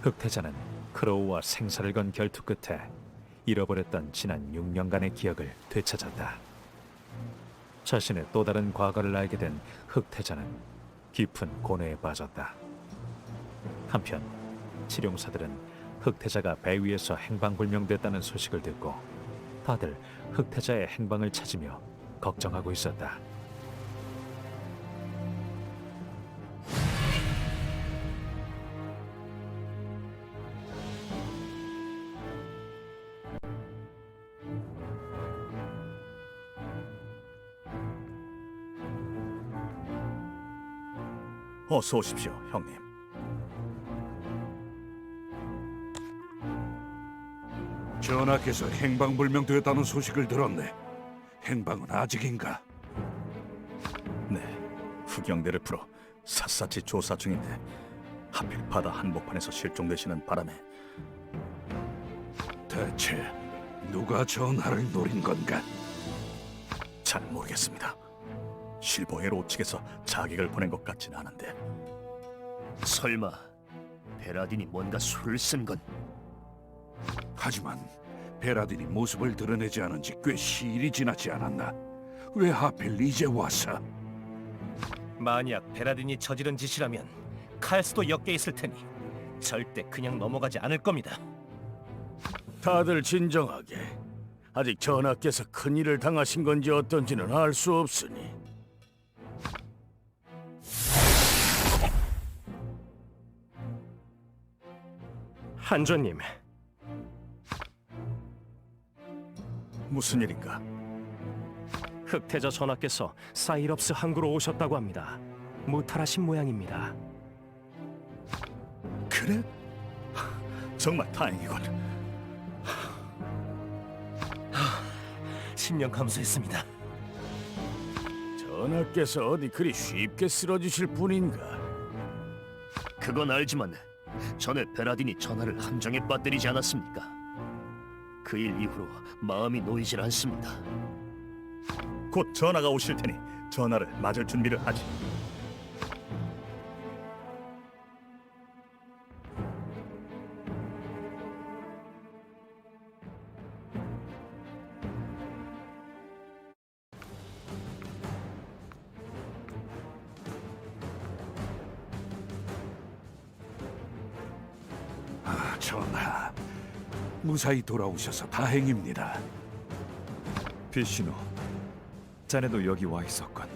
흑태자는 크로우와 생사를 건 결투 끝에 잃어버렸던 지난 6년간의 기억을 되찾았다. 자신의 또 다른 과거를 알게 된 흑태자는 깊은 고뇌에 빠졌다. 한편 치룡사들은 흑태자가 배 위에서 행방불명됐다는 소식을 듣고 다들 흑태자의 행방을 찾으며 걱정하고 있었다. 어서 오십시오, 형님. 전하께서 행방불명되었다는 소식을 들었네. 행방은 아직인가? 네, 후경대를 풀어 샅샅이 조사 중인데 하필 바다 한복판에서 실종되시는 바람에 대체 누가 전하를 노린 건가? 잘 모르겠습니다. 실보헤로 측에서 자객을 보낸 것 같진 않은데. 설마 베라딘이 뭔가 수를 쓴 건? 하지만 베라딘이 모습을 드러내지 않은 지 꽤 시일이 지났지 않았나? 왜 하필 이제 와서? 만약 베라딘이 저지른 짓이라면 칼수도 엮여 있을 테니 절대 그냥 넘어가지 않을 겁니다. 다들 진정하게. 아직 전하께서 큰일을 당하신 건지 어떤지는 알 수 없으니. 한조님, 무슨 일인가? 흑태자 전하께서 사이럽스 항구로 오셨다고 합니다. 무탈하신 모양입니다. 그래? 정말 다행이군. 10년 감수했습니다. 전하께서 어디 그리 쉽게 쓰러지실 분인가? 그건 알지만 전에 베라딘이 전하를 함정에 빠뜨리지 않았습니까? 그 일 이후로 마음이 놓이질 않습니다. 곧 전하가 오실 테니 전하를 맞을 준비를 하지. 아, 전하. 무사히 돌아오셔서 다행입니다. 비시노, 자네도 여기 와 있었건.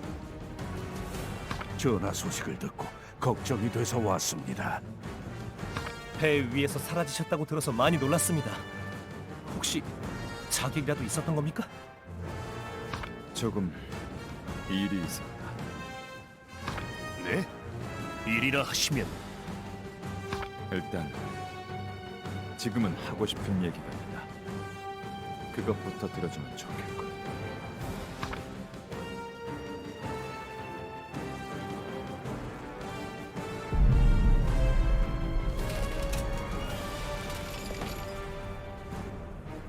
전하 소식을 듣고 걱정이 돼서 왔습니다. 배 위에서 사라지셨다고 들어서 많이 놀랐습니다. 혹시 자객이라도 있었던 겁니까? 조금 일이 있습니다. 네? 일이라 하시면 일단 지금은 하고 싶은 얘기가 있다. 그것부터 들어주면 좋겠군.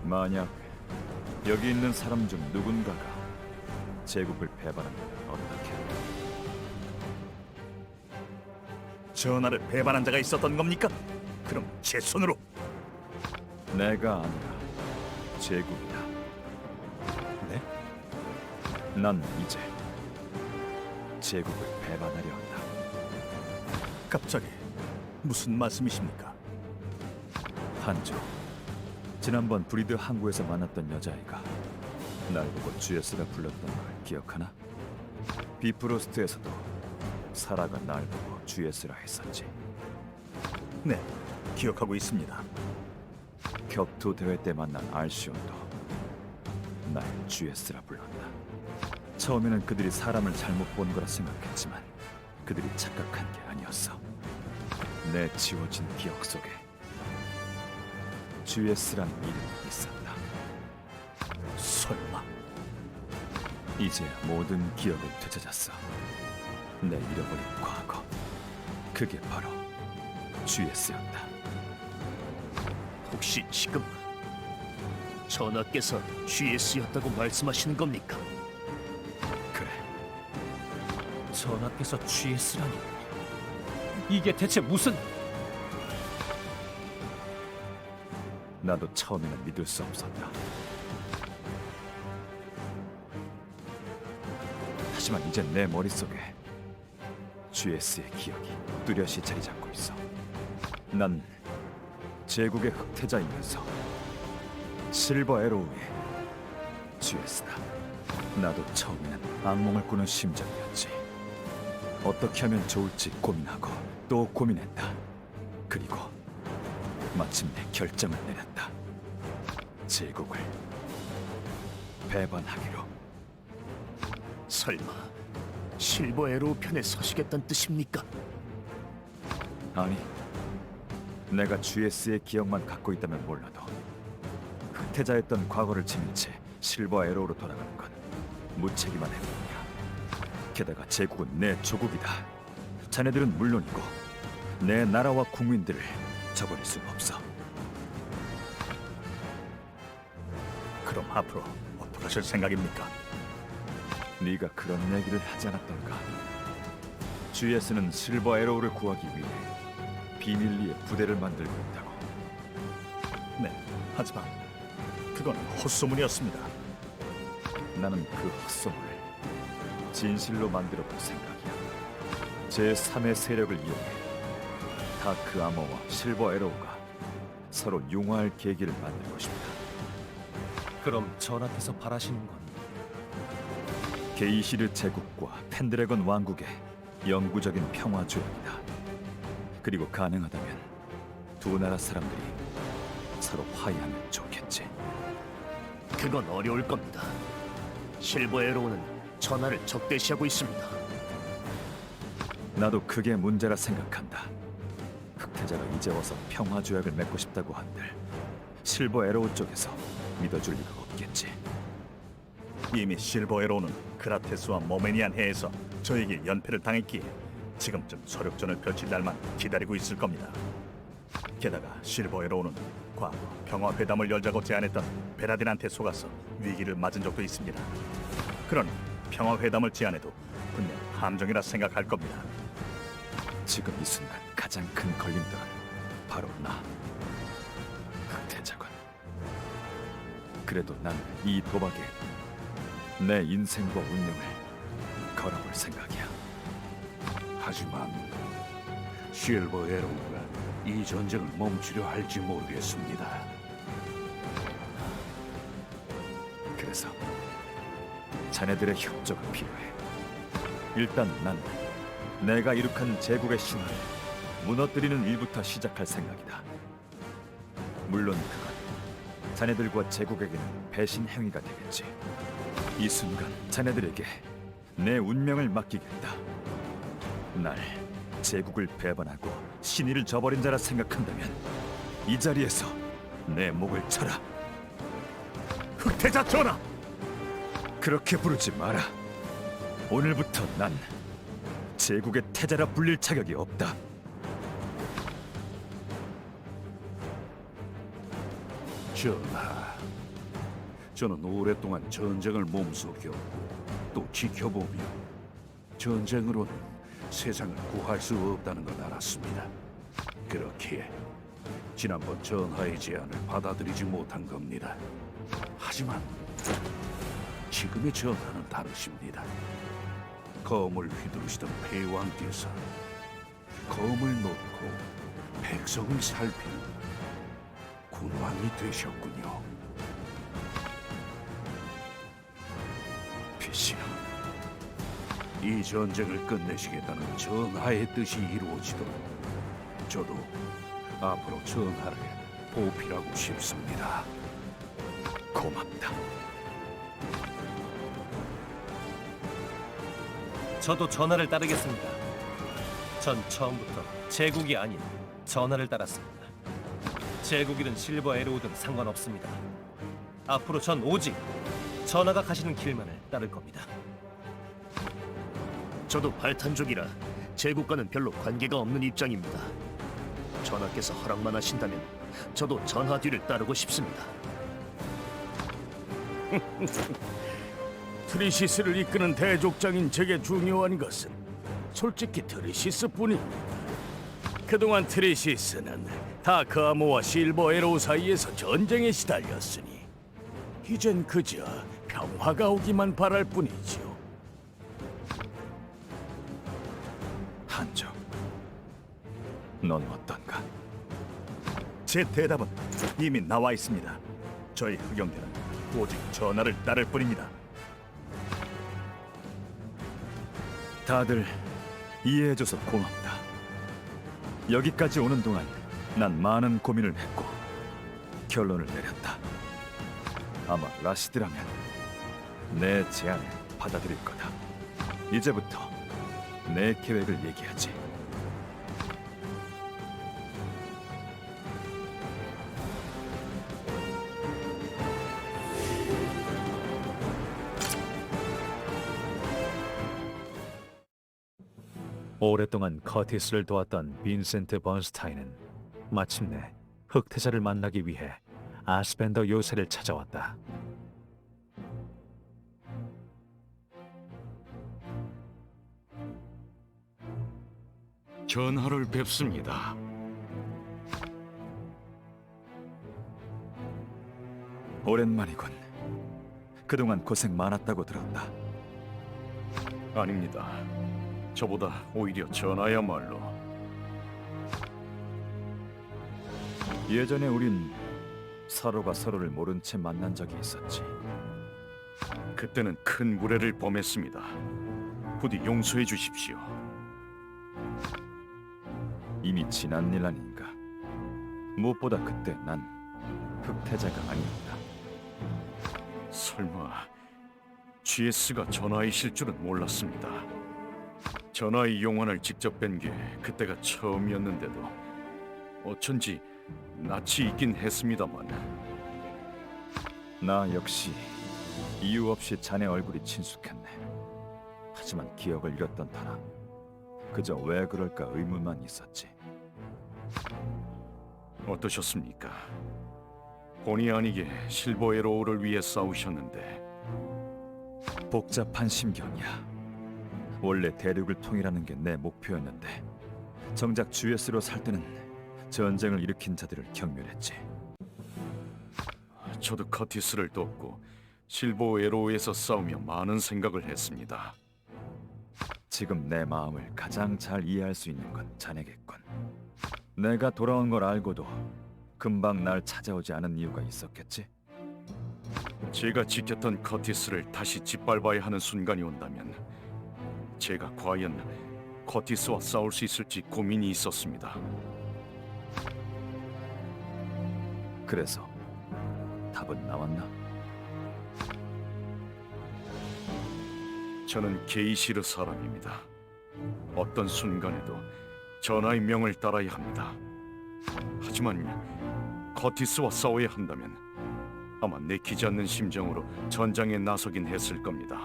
만약 여기 있는 사람 중 누군가가 제국을 배반한다면 어떻게 할까? 전하를 배반한 자가 있었던 겁니까? 그럼 제 손으로. 내가 아니라 제국이다. 네? 난 이제 제국을 배반하려 한다. 갑자기 무슨 말씀이십니까? 한조, 지난번 브리드 항구에서 만났던 여자아이가 날 보고 주예스라 불렀던 걸 기억하나? 비프로스트에서도 사라가 날 보고 주예스라 했었지. 네, 기억하고 있습니다. 격투 대회 때 만난 알시온도 날 주예스라 불렀다. 처음에는 그들이 사람을 잘못 본 거라 생각했지만 그들이 착각한 게 아니었어. 내 지워진 기억 속에 주예스라는 이름이 있었다. 설마. 이제 모든 기억을 되찾았어. 내 잃어버린 과거. 그게 바로 주예스였다. 혹시 지금 전하께서 GS였다고 말씀하시는 겁니까? 그래, 전하께서 GS라니 이게 대체 무슨... 나도 처음에는 믿을 수 없었다. 하지만 이제 내 머릿속에 GS의 기억이 뚜렷이 자리 잡고 있어. 난 제국의 흑태자이면서 실버 에로우의 GS다. 나도 처음에는 악몽을 꾸는 심정이었지. 어떻게 하면 좋을지 고민하고 또 고민했다. 그리고 마침내 결정을 내렸다. 제국을 배반하기로. 설마 실버 에로우 편에 서시겠다는 뜻입니까? 아니, 내가 GS의 기억만 갖고 있다면 몰라도 흑태자였던 과거를 지닌 채 실버 에로우로 돌아가는 건 무책임한 행동이야. 게다가 제국은 내 조국이다. 자네들은 물론이고 내 나라와 국민들을 저버릴 수는 없어. 그럼 앞으로 어떻게 하실 생각입니까? 네가 그런 얘기를 하지 않았던가? GS는 실버 에로우를 구하기 위해 비밀리에 부대를 만들고 있다고. 네, 하지만 그건 헛소문이었습니다. 나는 그 헛소문을 진실로 만들어 볼 생각이야. 제3의 세력을 이용해 다크 아머와 실버 에로우가 서로 융화할 계기를 만들고 싶다. 그럼 전하께서 바라시는 건 게이시르 제국과 펜드래건 왕국의 영구적인 평화 조약이다. 그리고 가능하다면 두 나라 사람들이 서로 화해하면 좋겠지. 그건 어려울 겁니다. 실버 에로우는 전하를 적대시하고 있습니다. 나도 그게 문제라 생각한다. 흑태자가 이제 와서 평화 조약을 맺고 싶다고 한들 실버 에로우 쪽에서 믿어줄 리가 없겠지. 이미 실버 에로우는 그라테스와 모메니안 해에서 저에게 연패를 당했기에 지금쯤 서력전을 펼칠 날만 기다리고 있을 겁니다. 게다가 실버 에로우는 과거 평화회담을 열자고 제안했던 베라딘한테 속아서 위기를 맞은 적도 있습니다. 그러니 평화회담을 제안해도 분명 함정이라 생각할 겁니다. 지금 이 순간 가장 큰 걸림돌은 바로 나, 흑태자군. 그래도 난 이 도박에 내 인생과 운명을 걸어볼 생각이야. 하지만 실버 에로우가 이 전쟁을 멈추려 할지 모르겠습니다. 그래서 자네들의 협조가 필요해. 일단 난 내가 이룩한 제국의 신화를 무너뜨리는 일부터 시작할 생각이다. 물론 그건 자네들과 제국에게는 배신 행위가 되겠지. 이 순간 자네들에게 내 운명을 맡기겠다. 날 제국을 배반하고 신의를 저버린 자라 생각한다면 이 자리에서 내 목을 쳐라. 흑태자 전하! 그렇게 부르지 마라. 오늘부터 난 제국의 태자라 불릴 자격이 없다. 전하, 저는 오랫동안 전쟁을 몸속였고 또 지켜보며 전쟁으로는 세상을 구할 수 없다는 걸 알았습니다. 그렇기에 지난번 전하의 제안을 받아들이지 못한 겁니다. 하지만 지금의 전하는 다르십니다. 검을 휘두르시던 패왕께서 검을 놓고 백성을 살피는 군왕이 되셨군요. 비시노, 이 전쟁을 끝내시겠다는 전하의 뜻이 이루어지도록 저도 앞으로 전하를 보필하고 싶습니다. 고맙다. 저도 전하를 따르겠습니다. 전 처음부터 제국이 아닌 전하를 따랐습니다. 제국이든 실버 에로우든 상관없습니다. 앞으로 전 오직 전하가 가시는 길만을 따를 겁니다. 저도 발탄족이라 제국과는 별로 관계가 없는 입장입니다. 전하께서 허락만 하신다면 저도 전하 뒤를 따르고 싶습니다. 트리시스를 이끄는 대족장인 제게 중요한 것은 솔직히 트리시스뿐입니다. 그동안 트리시스는 다크아모와 실버 에로우 사이에서 전쟁에 시달렸으니 이젠 그저 평화가 오기만 바랄 뿐이지요. 한조, 넌 어떤가? 제 대답은 이미 나와 있습니다. 저희 흑영대는 오직 전하를 따를 뿐입니다. 다들 이해해줘서 고맙다. 여기까지 오는 동안 난 많은 고민을 했고 결론을 내렸다. 아마 라시드라면 내 제안을 받아들일 거다. 이제부터 내 계획을 얘기하지. 오랫동안 커티스를 도왔던 빈센트 번스타인은 마침내 흑태자를 만나기 위해 아스펜더 요새를 찾아왔다. 전하를 뵙습니다. 오랜만이군. 그동안 고생 많았다고 들었다. 아닙니다. 저보다 오히려 전하야말로. 예전에 우린 서로가 서로를 모른 채 만난 적이 있었지. 그때는 큰 무례를 범했습니다. 부디 용서해 주십시오. 이미 지난 일 아닌가. 무엇보다 그때 난 흑태자가 아니었다. 설마 GS가 전하이실 줄은 몰랐습니다. 전하의 용환을 직접 뵌 게 그때가 처음이었는데도 어쩐지 낯이 있긴 했습니다만. 나 역시 이유 없이 자네 얼굴이 친숙했네. 하지만 기억을 잃었던 터라 그저 왜 그럴까 의문만 있었지. 어떠셨습니까? 본의 아니게 실버 에로우를 위해 싸우셨는데. 복잡한 심경이야. 원래 대륙을 통일하는 게 내 목표였는데 정작 GS로 살 때는 전쟁을 일으킨 자들을 경멸했지. 저도 커티스를 돕고 실버 에로우에서 싸우며 많은 생각을 했습니다. 지금 내 마음을 가장 잘 이해할 수 있는 건 자네겠군. 내가 돌아온 걸 알고도 금방 날 찾아오지 않은 이유가 있었겠지? 제가 지켰던 커티스를 다시 짓밟아야 하는 순간이 온다면 제가 과연 커티스와 싸울 수 있을지 고민이 있었습니다. 그래서 답은 나왔나? 저는 게이시르 사람입니다. 어떤 순간에도 전하의 명을 따라야 합니다. 하지만 커티스와 싸워야 한다면 아마 내키지 않는 심정으로 전장에 나서긴 했을 겁니다.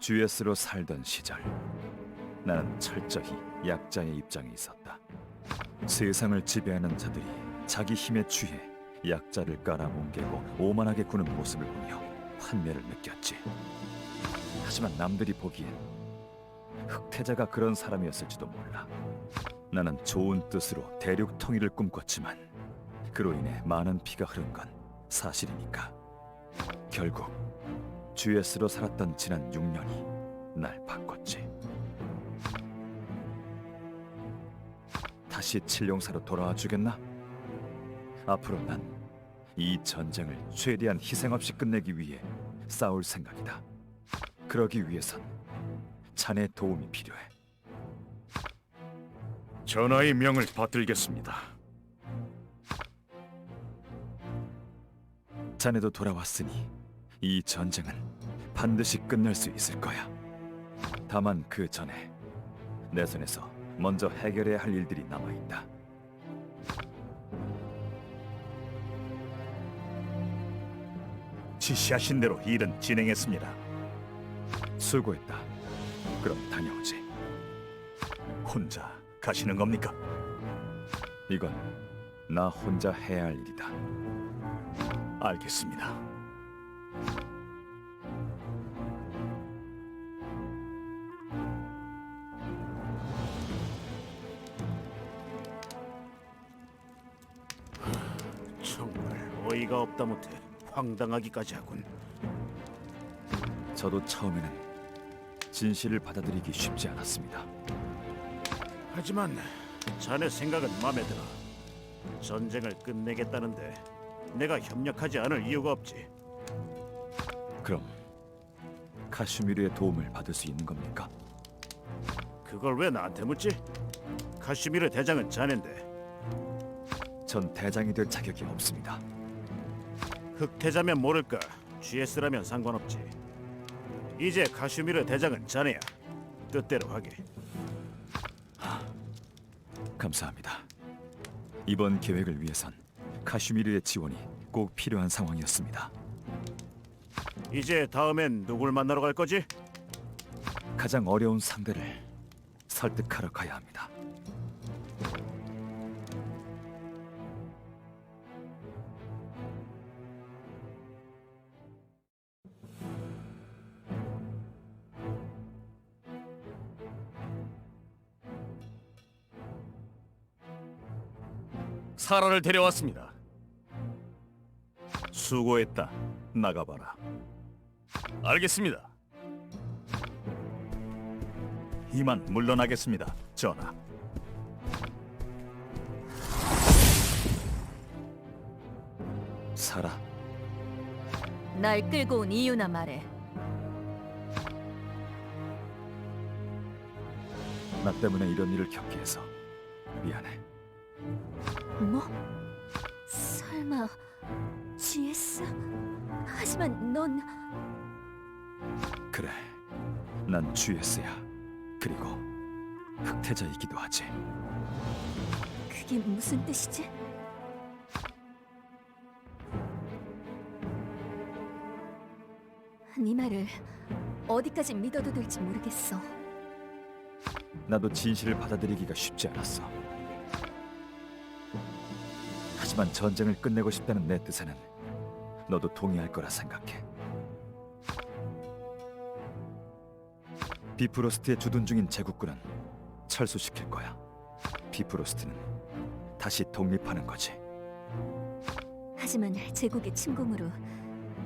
GS로 살던 시절 나는 철저히 약자의 입장에 있었다. 세상을 지배하는 자들이 자기 힘에 취해 약자를 깔아뭉개고 오만하게 구는 모습을 보며 환멸을 느꼈지. 하지만 남들이 보기엔 흑태자가 그런 사람이었을지도 몰라. 나는 좋은 뜻으로 대륙 통일을 꿈꿨지만 그로 인해 많은 피가 흐른 건 사실이니까. 결국 GS로 살았던 지난 6년이 날 바꿨지. 다시 칠룡사로 돌아와 주겠나? 앞으로 난 이 전쟁을 최대한 희생 없이 끝내기 위해 싸울 생각이다. 그러기 위해선 자네 도움이 필요해. 전하의 명을 받들겠습니다. 자네도 돌아왔으니 이 전쟁은 반드시 끝낼 수 있을 거야. 다만 그 전에 내 손에서 먼저 해결해야 할 일들이 남아있다. 지시하신 대로 일은 진행했습니다. 수고했다. 그럼 다녀오지. 혼자 가시는 겁니까? 이건 나 혼자 해야 할 일이다. 알겠습니다. 어이가 없다 못해 황당하기까지 하군. 저도 처음에는 진실을 받아들이기 쉽지 않았습니다. 하지만 자네 생각은 마음에 들어. 전쟁을 끝내겠다는데 내가 협력하지 않을 이유가 없지. 그럼 카슈미르의 도움을 받을 수 있는 겁니까? 그걸 왜 나한테 묻지? 카슈미르 대장은 자넨데 전 대장이 될 자격이 없습니다. 흑태자면 모를까. GS라면 상관없지. 이제 카슈미르 대장은 자네야. 뜻대로 하게. 감사합니다. 이번 계획을 위해선 카슈미르의 지원이 꼭 필요한 상황이었습니다. 이제 다음엔 누굴 만나러 갈 거지? 가장 어려운 상대를 설득하러 가야 합니다. 사라를 데려왔습니다. 수고했다. 나가봐라. 알겠습니다. 이만 물러나겠습니다, 전하. 사라, 날 끌고 온 이유나 말해. 나 때문에 이런 일을 겪게 해서 미안해. 뭐? 설마 GS? 하지만 넌 그래, 난 GS야. 그리고 흑태자이기도 하지. 그게 무슨 뜻이지? 네 말을 어디까지 믿어도 될지 모르겠어. 나도 진실을 받아들이기가 쉽지 않았어. 하지만 전쟁을 끝내고 싶다는 내 뜻에는 너도 동의할 거라 생각해. 비프로스트의 주둔 중인 제국군은 철수시킬 거야. 비프로스트는 다시 독립하는 거지. 하지만 제국의 침공으로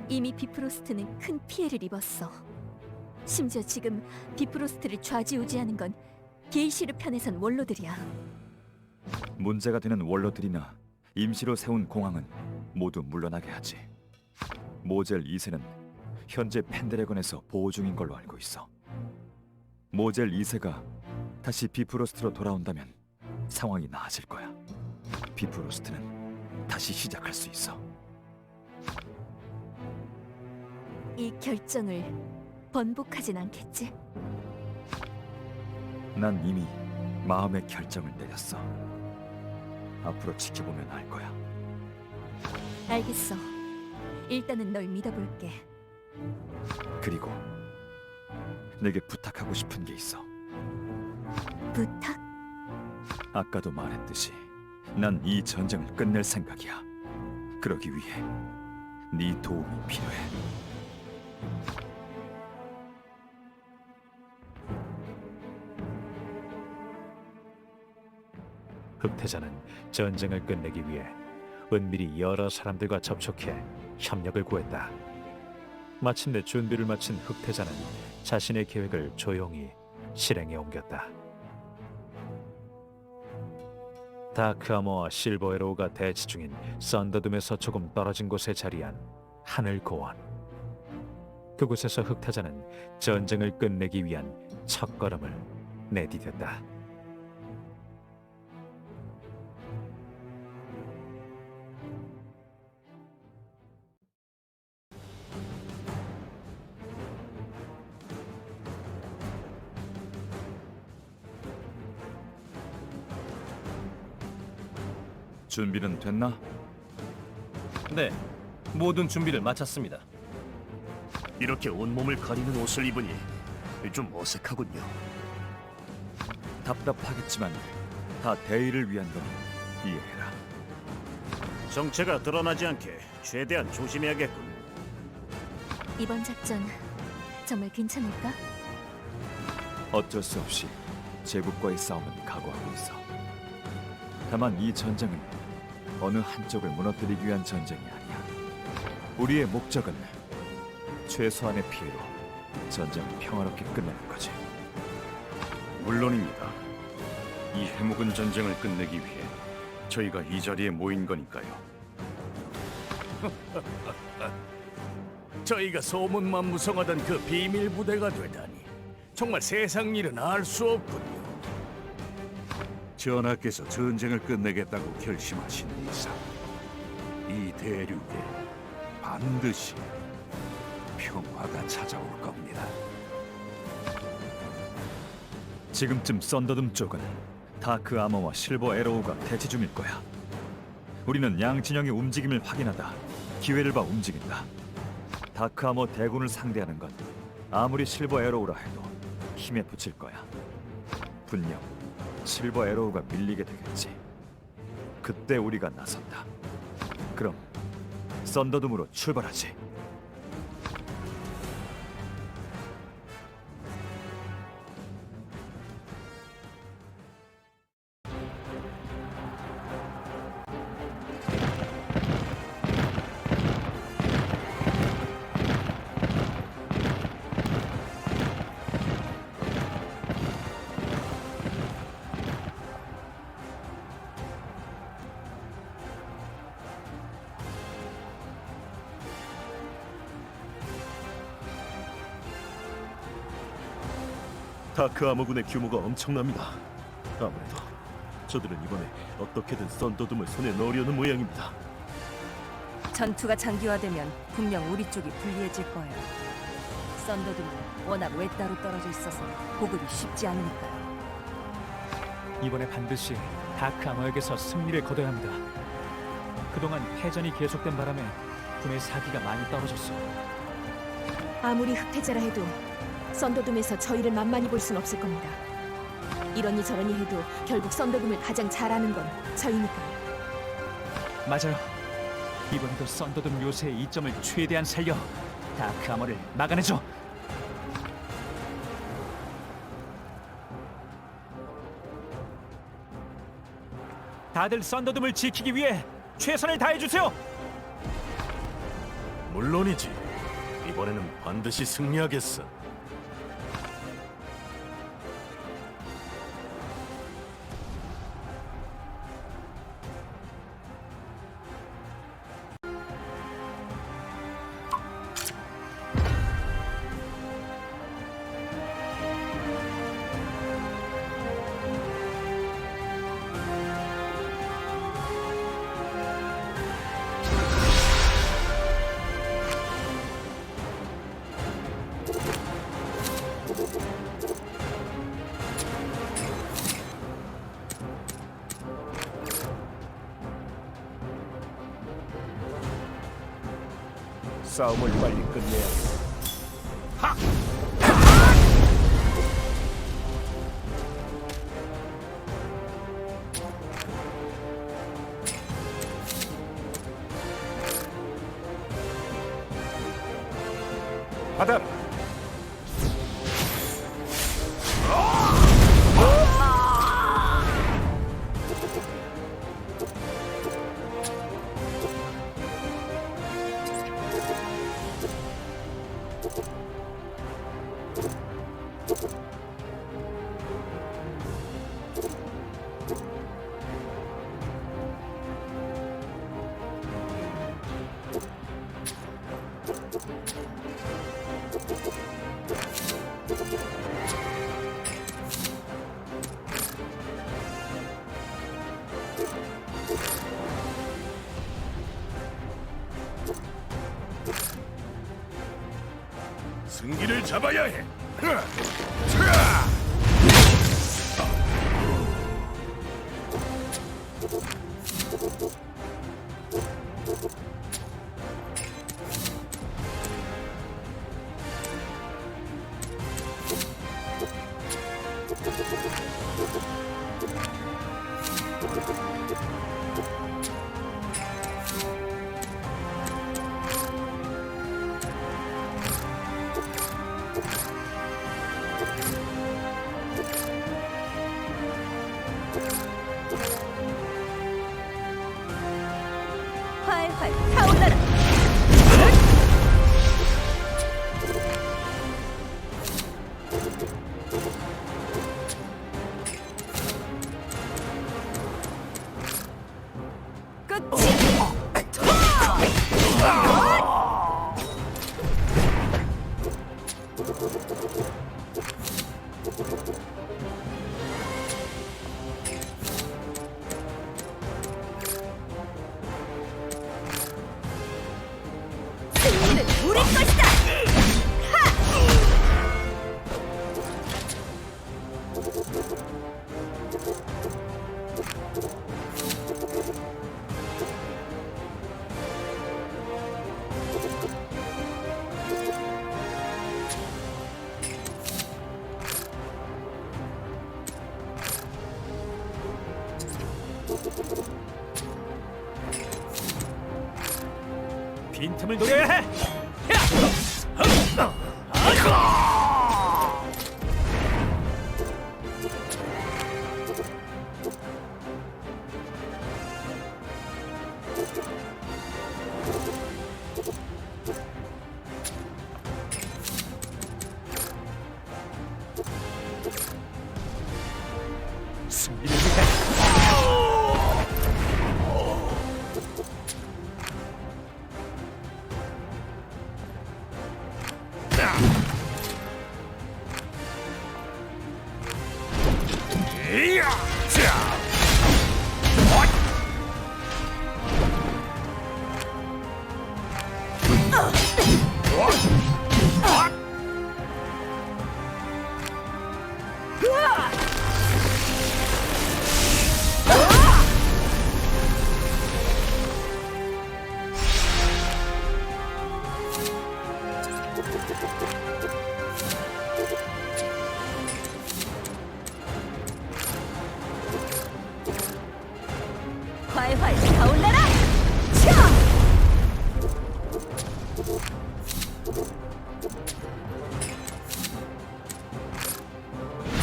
이미 비프로스트는 큰 피해를 입었어. 심지어 지금 비프로스트를 좌지우지하는 건 게이시르 편에선 원로들이야. 문제가 되는 원로들이나 임시로 세운 공항은 모두 물러나게 하지. 모젤 2세는 현재 펜드래건에서 보호 중인 걸로 알고 있어. 모젤 2세가 다시 비프로스트로 돌아온다면 상황이 나아질 거야. 비프로스트는 다시 시작할 수 있어. 이 결정을 번복하진 않겠지? 난 이미 마음의 결정을 내렸어. 앞으로 지켜보면 알 거야. 알겠어. 일단은 널 믿어볼게. 그리고 내게 부탁하고 싶은 게 있어. 부탁? 아까도 말했듯이 난 이 전쟁을 끝낼 생각이야. 그러기 위해 네 도움이 필요해. 흑태자는 전쟁을 끝내기 위해 은밀히 여러 사람들과 접촉해 협력을 구했다. 마침내 준비를 마친 흑태자는 자신의 계획을 조용히 실행에 옮겼다. 다크아머와 실버에로우가 대치 중인 썬더둠에서 조금 떨어진 곳에 자리한 하늘 고원. 그곳에서 흑태자는 전쟁을 끝내기 위한 첫걸음을 내디뎠다. 준비는 됐나? 네, 모든 준비를 마쳤습니다. 이렇게 온몸을 가리는 옷을 입으니 좀 어색하군요. 답답하겠지만 다 대의를 위한 거니 이해해라. 정체가 드러나지 않게 최대한 조심해야겠군. 이번 작전 정말 괜찮을까? 어쩔 수 없이 제국과의 싸움은 각오하고 있어. 다만 이 전쟁은 어느 한쪽을 무너뜨리기 위한 전쟁이 아니야. 우리의 목적은 최소한의 피해로 전쟁을 평화롭게 끝내는 거지. 물론입니다. 이 해묵은 전쟁을 끝내기 위해 저희가 이 자리에 모인 거니까요. 저희가 소문만 무성하던 그 비밀 부대가 되다니 정말 세상 일은 알 수 없군요. 전하께서 전쟁을 끝내겠다고 결심하신 이상 이 대륙에 반드시 평화가 찾아올 겁니다. 지금쯤 썬더둠 쪽은 다크 아머와 실버 에로우가 대치 중일 거야. 우리는 양 진영의 움직임을 확인하다 기회를 봐 움직인다. 다크 아머 대군을 상대하는 건 아무리 실버 에로우라 해도 힘에 부칠 거야. 분명 실버 에로우가 밀리게 되겠지. 그때 우리가 나선다. 그럼 썬더둠으로 출발하지. 다크 아머군의 규모가 엄청납니다. 아무래도 저들은 이번에 어떻게든 썬더둠을 손에 넣으려는 모양입니다. 전투가 장기화되면 분명 우리 쪽이 불리해질 거예요. 썬더둠은 워낙 외따로 떨어져 있어서 보급이 쉽지 않으니까요. 이번에 반드시 다크 아머에게서 승리를 거둬야 합니다. 그동안 패전이 계속된 바람에 군의 사기가 많이 떨어졌어. 아무리 흑태자라 해도 썬더둠에서 저희를 만만히 볼 순 없을 겁니다. 이러니 저러니 해도 결국 썬더둠을 가장 잘 아는 건 저희니까요. 맞아요. 이번에도 썬더둠 요새의 이점을 최대한 살려 다크 아머를 막아내죠. 다들 썬더둠을 지키기 위해 최선을 다해주세요. 물론이지. 이번에는 반드시 승리하겠어. 싸움을 빨리 끝내야겠어. 받아라. 승기를 잡아야 해. 빈틈을 노려야 해. 승리를 위해. 활활 타올라라! 차!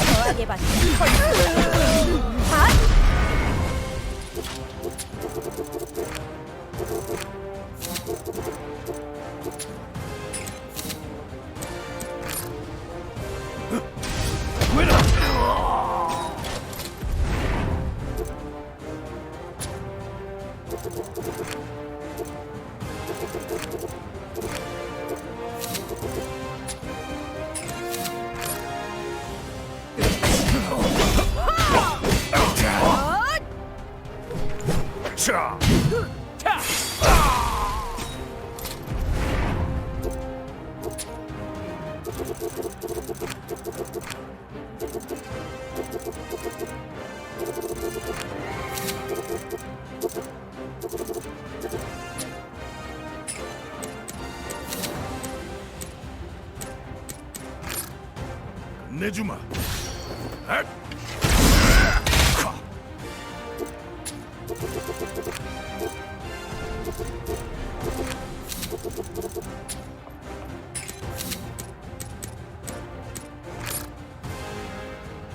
저하게 받자. 내주마.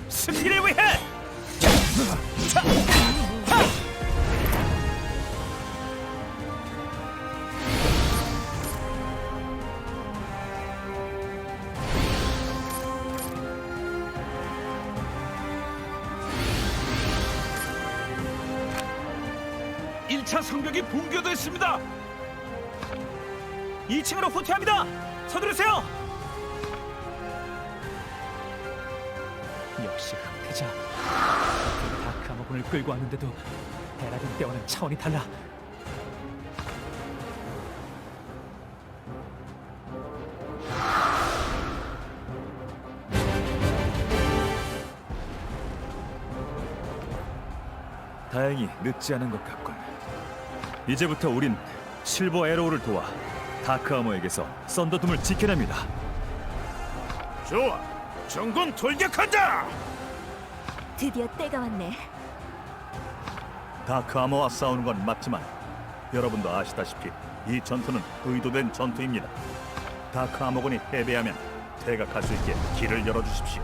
승리를 위해. 차 성벽이 붕괴됐습니다. 2층으로 후퇴합니다. 서두르세요. 역시 흑태자. 다크 아머군을 끌고 왔는데도 베라딘 때와는 차원이 달라. 다행히 늦지 않은 것 같군. 이제부터 우린 실버 에로우를 도와 다크 아머에게서 썬더둠을 지켜냅니다. 좋아, 정권 돌격한다. 드디어 때가 왔네. 다크 아머와 싸우는 건 맞지만 여러분도 아시다시피 이 전투는 의도된 전투입니다. 다크 아머군이 패배하면 퇴각할 수 있게 길을 열어주십시오.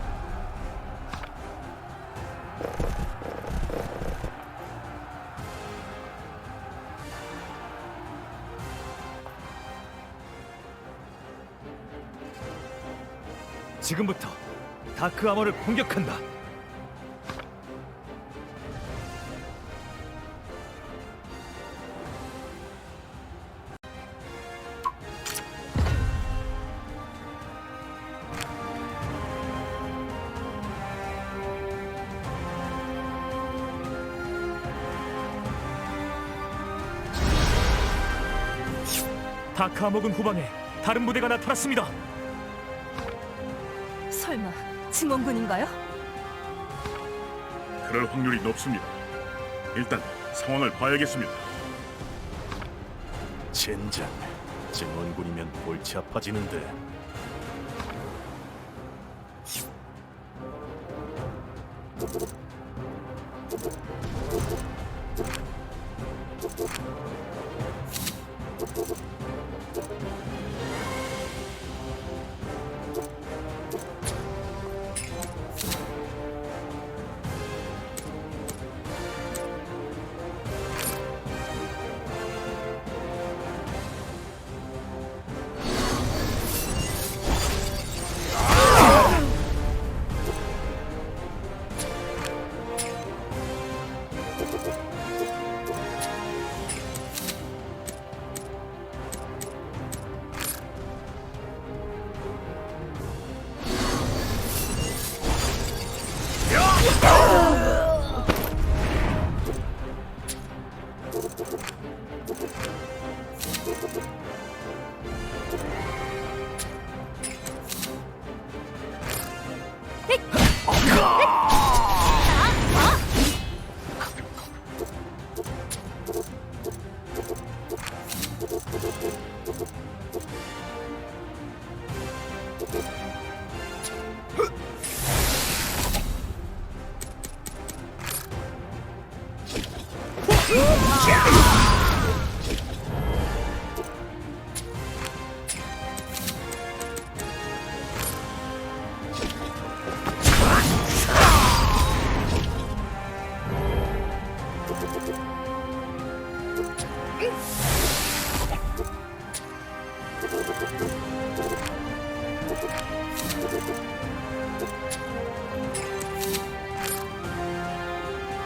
지금부터 다크 아머를 공격한다. 다크 아머군 후방에 다른 부대가 나타났습니다. 설마 증원군인가요? 그럴 확률이 높습니다. 일단 상황을 봐야겠습니다. 젠장, 증원군이면 골치 아파지는데.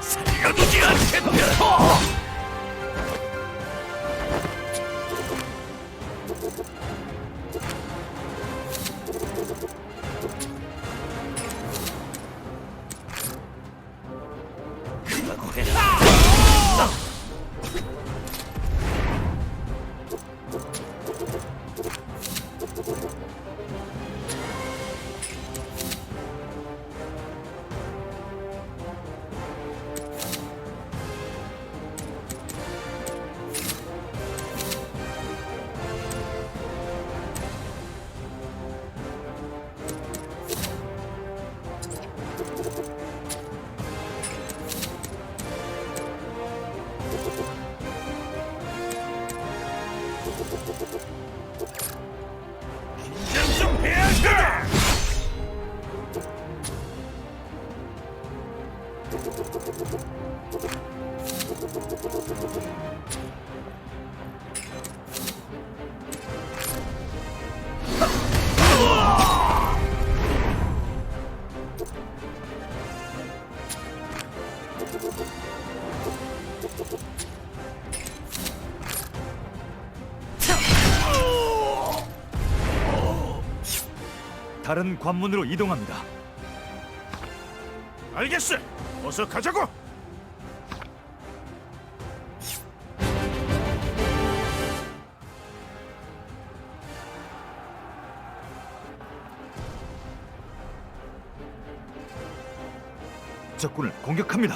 살려두지 않겠다. 각오해라. 다른 관문으로 이동합니다. 알겠어. 어서 가자고. 적군을 공격합니다.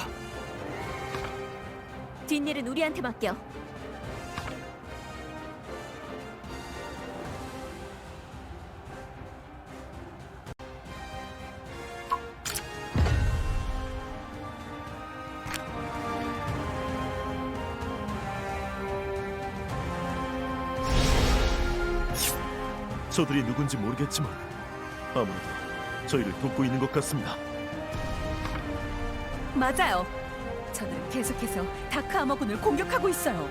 뒷일은 우리한테 맡겨. 저들이 누군지 모르겠지만 아무래도 저희를 돕고 있는 것 같습니다. 맞아요. 저들은 계속해서 다크 아머군을 공격하고 있어요.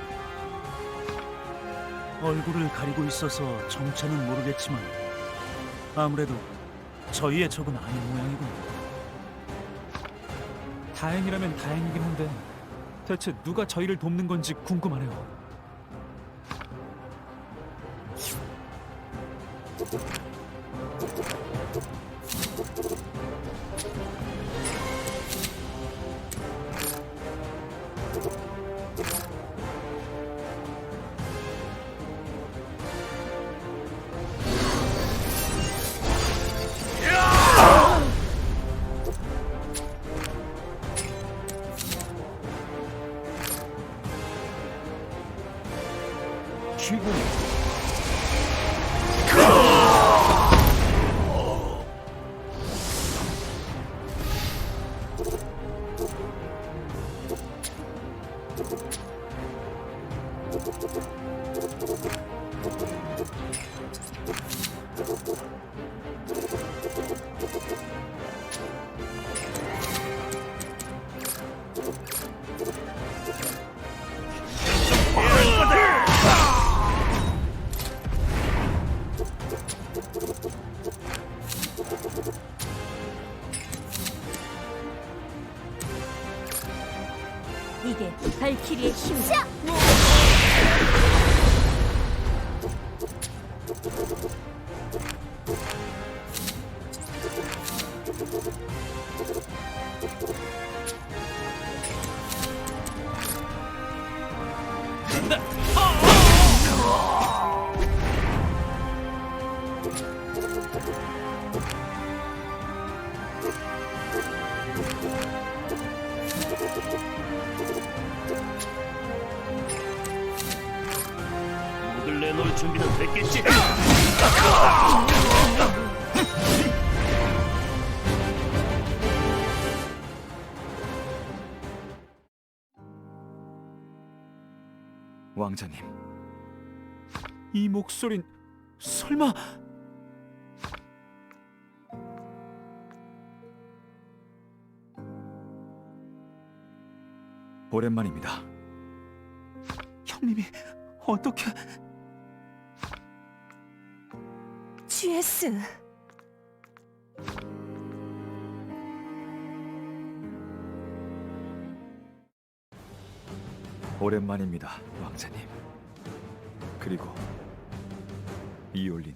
얼굴을 가리고 있어서 정체는 모르겠지만 아무래도 저희의 적은 아닌 모양이군요. 다행이라면 다행이긴 한데 대체 누가 저희를 돕는 건지 궁금하네요. 이게 발키리의 힘이야. 목을 내놓을 준비는 됐겠지? 왕자님, 이 목소린 설마... 오랜만입니다. 형님이 어떻게... GS. 오랜만입니다, 왕자님. 그리고 이올리님.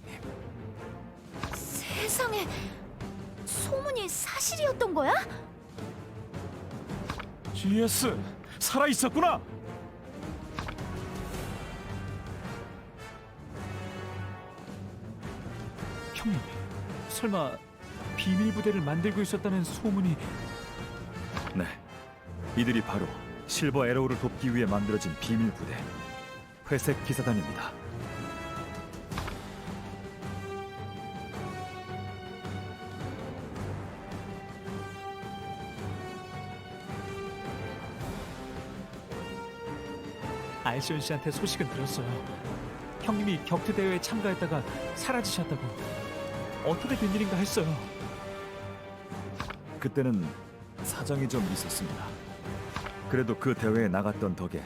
세상에, 소문이 사실이었던 거야? GS 살아 있었구나. 형님, 설마 비밀 부대를 만들고 있었다는 소문이... 네, 이들이 바로 실버 에로우를 돕기 위해 만들어진 비밀 부대 회색 기사단입니다. 알시온 씨한테 소식은 들었어요. 형님이 격투 대회에 참가했다가 사라지셨다고. 어떻게 된 일인가 했어요. 그때는 사정이 좀 있었습니다. 그래도 그 대회에 나갔던 덕에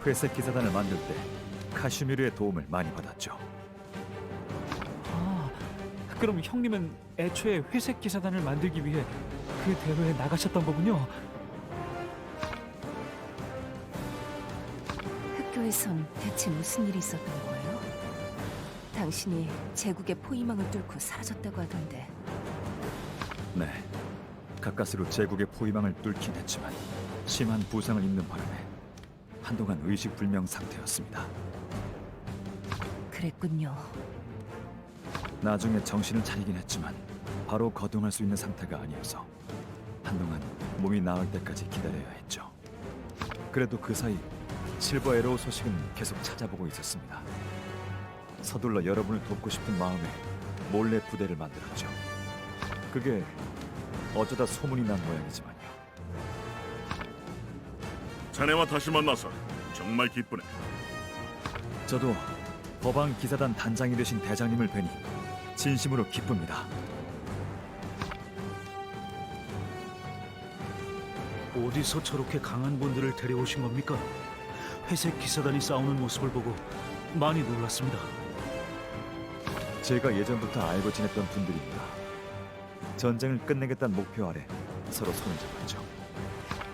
회색 기사단을 만들 때 카슈미르의 도움을 많이 받았죠. 아, 그럼 형님은 애초에 회색 기사단을 만들기 위해 그 대회에 나가셨던 거군요. 학교에선 대체 무슨 일이 있었던 거예요? 당신이 제국의 포위망을 뚫고 사라졌다고 하던데. 네, 가까스로 제국의 포위망을 뚫긴 했지만 심한 부상을 입는 바람에 한동안 의식불명 상태였습니다. 그랬군요. 나중에 정신을 차리긴 했지만 바로 거동할 수 있는 상태가 아니어서 한동안 몸이 나을 때까지 기다려야 했죠. 그래도 그 사이 실버 에로우 소식은 계속 찾아보고 있었습니다. 서둘러 여러분을 돕고 싶은 마음에 몰래 부대를 만들었죠. 그게 어쩌다 소문이 난 모양이지만요. 자네와 다시 만나서 정말 기쁘네. 저도 법왕 기사단 단장이 되신 대장님을 뵈니 진심으로 기쁩니다. 어디서 저렇게 강한 분들을 데려오신 겁니까? 회색 기사단이 싸우는 모습을 보고 많이 놀랐습니다. 제가 예전부터 알고 지냈던 분들입니다. 전쟁을 끝내겠다는 목표 아래 서로 손을 잡았죠.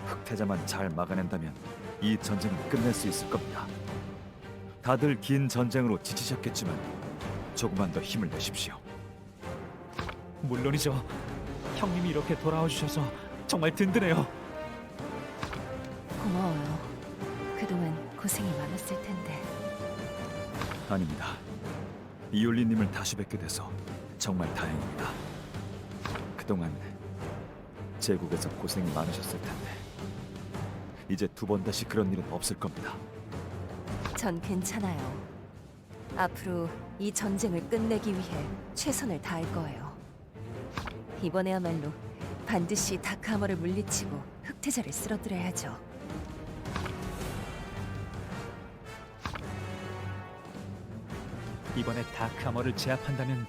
흑태자만 잘 막아낸다면 이 전쟁을 끝낼 수 있을 겁니다. 다들 긴 전쟁으로 지치셨겠지만 조금만 더 힘을 내십시오. 물론이죠. 형님이 이렇게 돌아와 주셔서 정말 든든해요. 고마워요. 그동안 고생이 많았을 텐데. 아닙니다. 이올리님을 다시 뵙게 돼서 정말 다행입니다. 그동안 제국에서 고생이 많으셨을 텐데 이제 두 번 다시 그런 일은 없을 겁니다. 전 괜찮아요. 앞으로 이 전쟁을 끝내기 위해 최선을 다할 거예요. 이번에야말로 반드시 다크하머를 물리치고 흑태자를 쓰러뜨려야죠. 이번에 다크하머를 제압한다면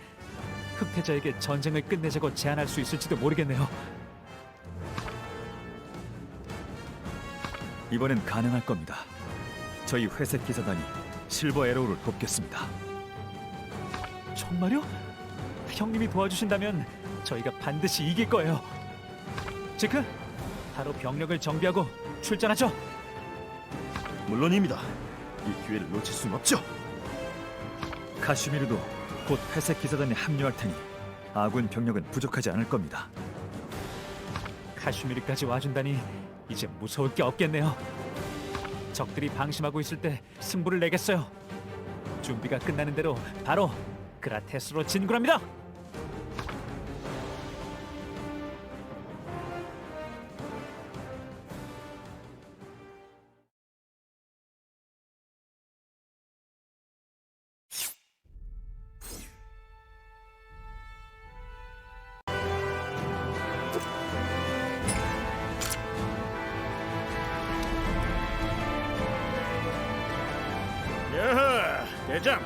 흑태자에게 전쟁을 끝내자고 제안할 수 있을지도 모르겠네요. 이번엔 가능할 겁니다. 저희 회색 기사단이 실버 에로우를 돕겠습니다. 정말요? 형님이 도와주신다면 저희가 반드시 이길 거예요. 지크, 바로 병력을 정비하고 출전하죠. 물론입니다. 이 기회를 놓칠 순 없죠. 카슈미르도 곧 회색 기사단에 합류할 테니 아군 병력은 부족하지 않을 겁니다. 카슈미르까지 와준다니 이제 무서울 게 없겠네요. 적들이 방심하고 있을 때 승부를 내겠어요. 준비가 끝나는 대로 바로 그라테스로 진군합니다. 야하, 대장.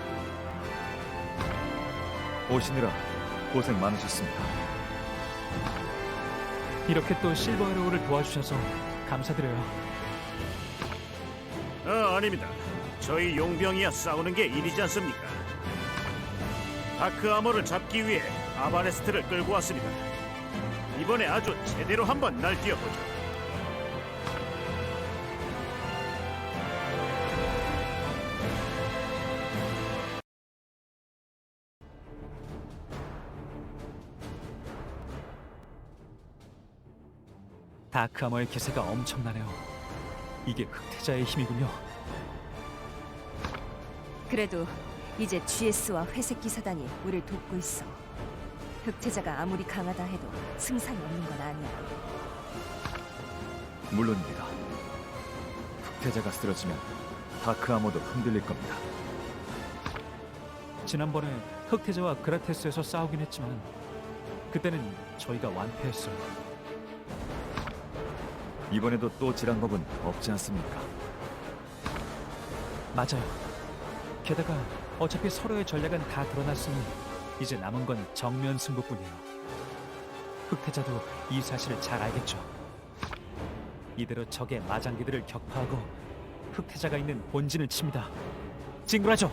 오시느라 고생 많으셨습니다. 이렇게 또 실버 에로우를 도와주셔서 감사드려요. 아닙니다. 저희 용병이야 싸우는 게 일이지 않습니까? 다크 아머를 잡기 위해 아바레스트를 끌고 왔습니다. 이번에 아주 제대로 한번 날뛰어보죠. 다크아머의 기세가 엄청나네요. 이게 흑태자의 힘이군요. 그래도 이제 GS와 회색 기사단이 우릴 돕고 있어. 흑태자가 아무리 강하다 해도 승산이 없는 건 아니야. 물론입니다. 흑태자가 쓰러지면 다크아머도 흔들릴 겁니다. 지난번에 흑태자와 그라테스에서 싸우긴 했지만 그때는 저희가 완패했어요. 이번에도 또 지란 법은 없지 않습니까? 맞아요. 게다가 어차피 서로의 전략은 다 드러났으니 이제 남은 건 정면 승부뿐이에요. 흑태자도 이 사실을 잘 알겠죠. 이대로 적의 마장기들을 격파하고 흑태자가 있는 본진을 칩니다. 징그라죠?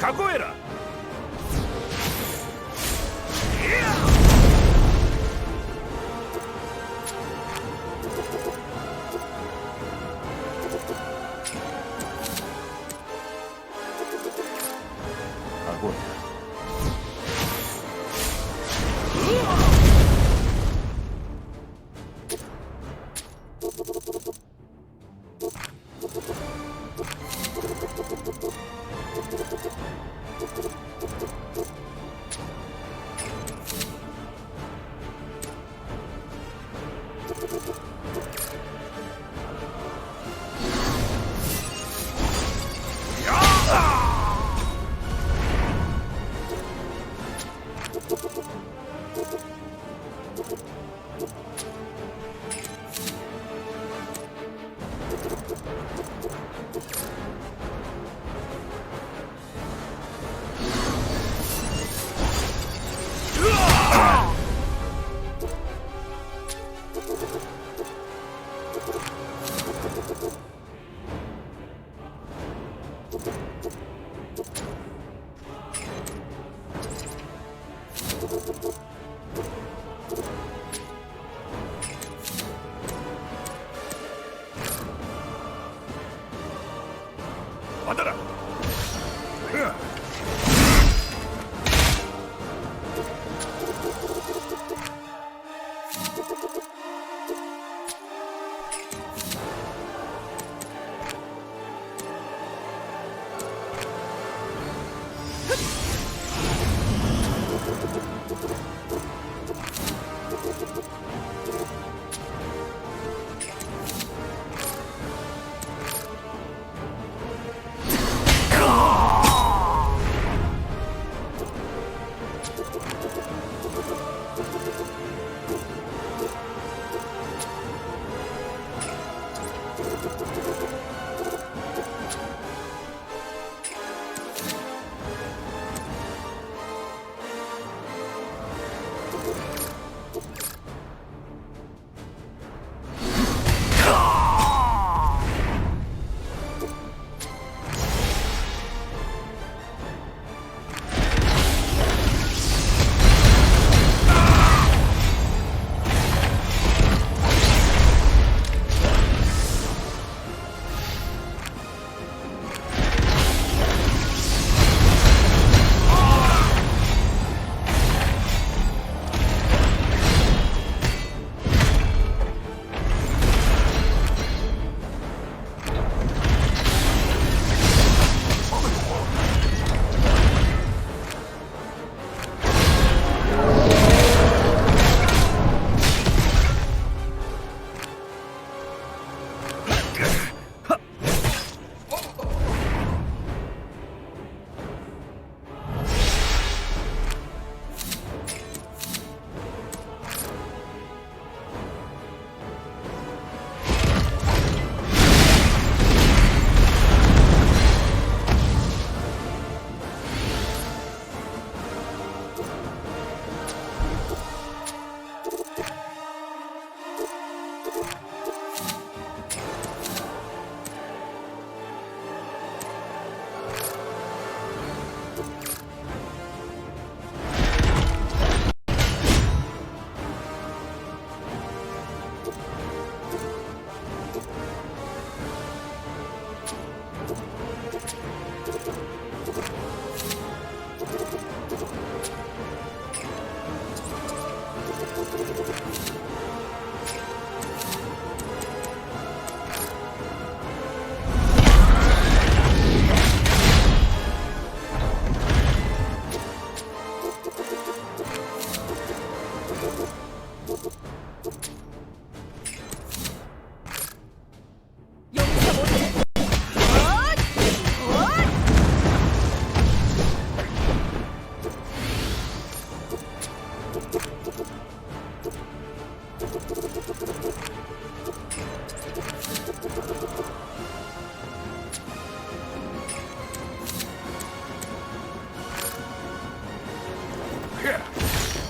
각오해라. 각오해라. 받아라.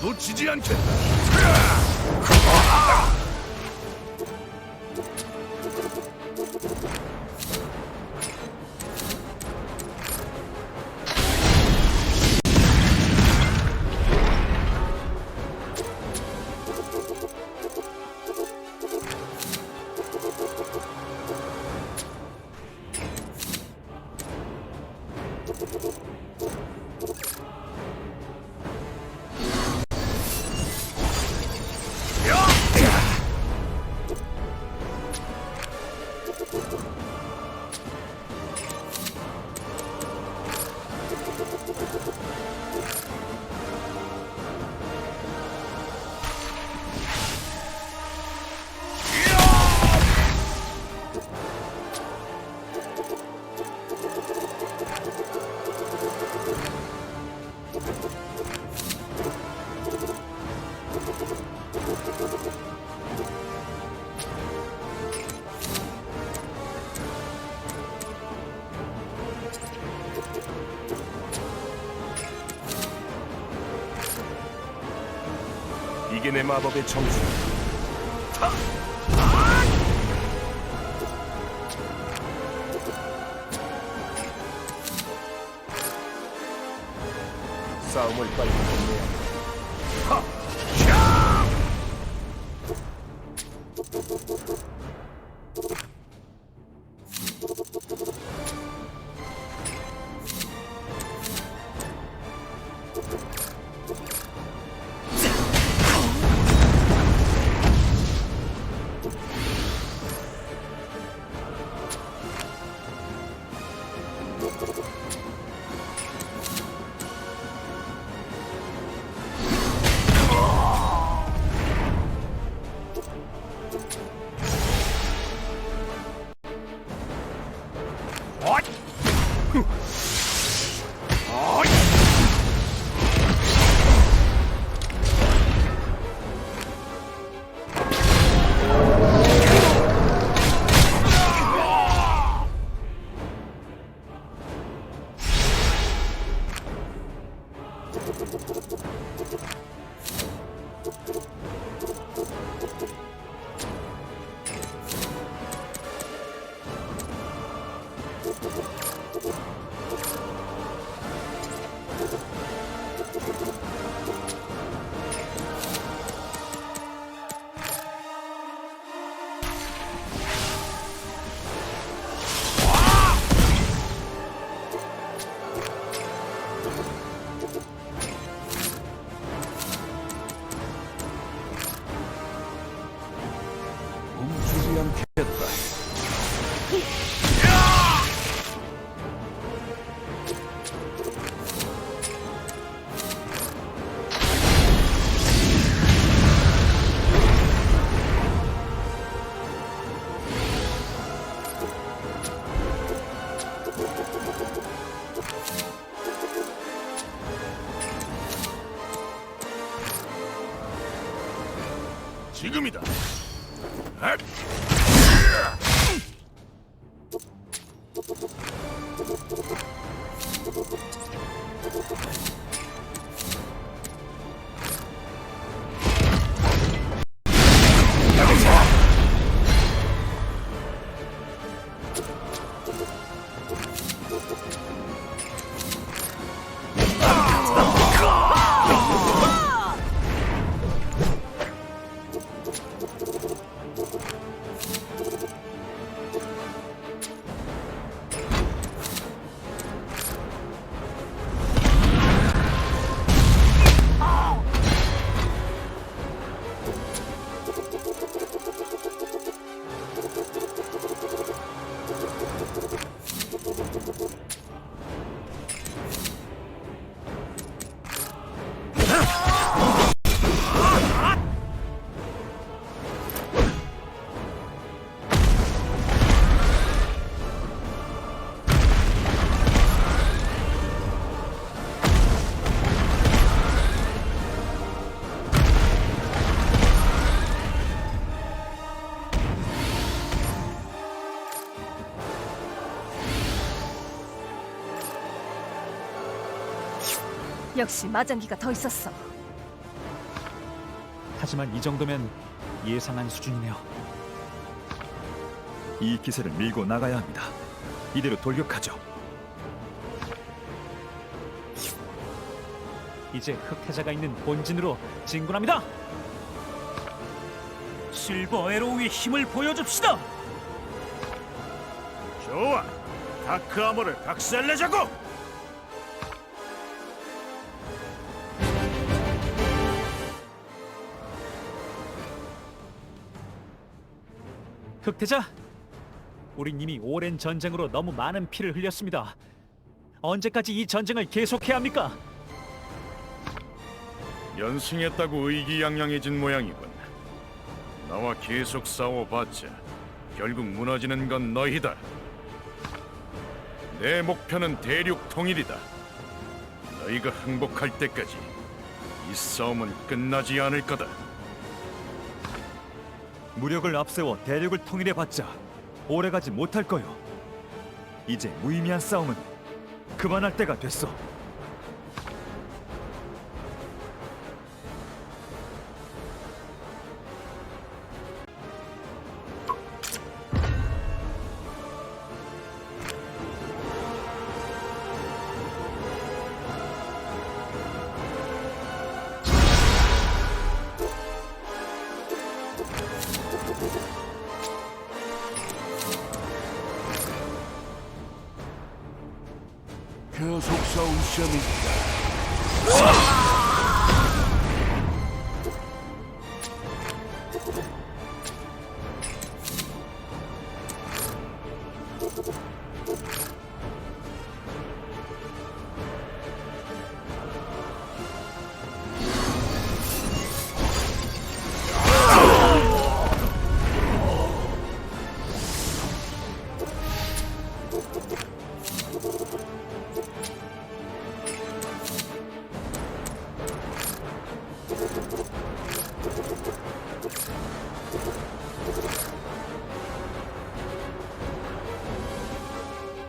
놓치지 않겠다. 이게 내 마법의 정수. 싸움을 빨리 끝내야 돼. 역시 마장기가 더 있었어. 하지만 이 정도면 예상한 수준이네요. 이 기세를 밀고 나가야 합니다. 이대로 돌격하죠. 이제 흑태자가 있는 본진으로 진군합니다. 실버 에로우의 힘을 보여줍시다. 좋아, 다크 아머를 박살내자고. 흑태자, 우린 이미 오랜 전쟁으로 너무 많은 피를 흘렸습니다. 언제까지 이 전쟁을 계속해야 합니까? 연승했다고 의기양양해진 모양이군. 나와 계속 싸워봤자 결국 무너지는 건 너희다. 내 목표는 대륙 통일이다. 너희가 항복할 때까지 이 싸움은 끝나지 않을 거다. 무력을 앞세워 대륙을 통일해봤자 오래가지 못할 거요. 이제 무의미한 싸움은 그만할 때가 됐어. 계속 싸울 시험이다.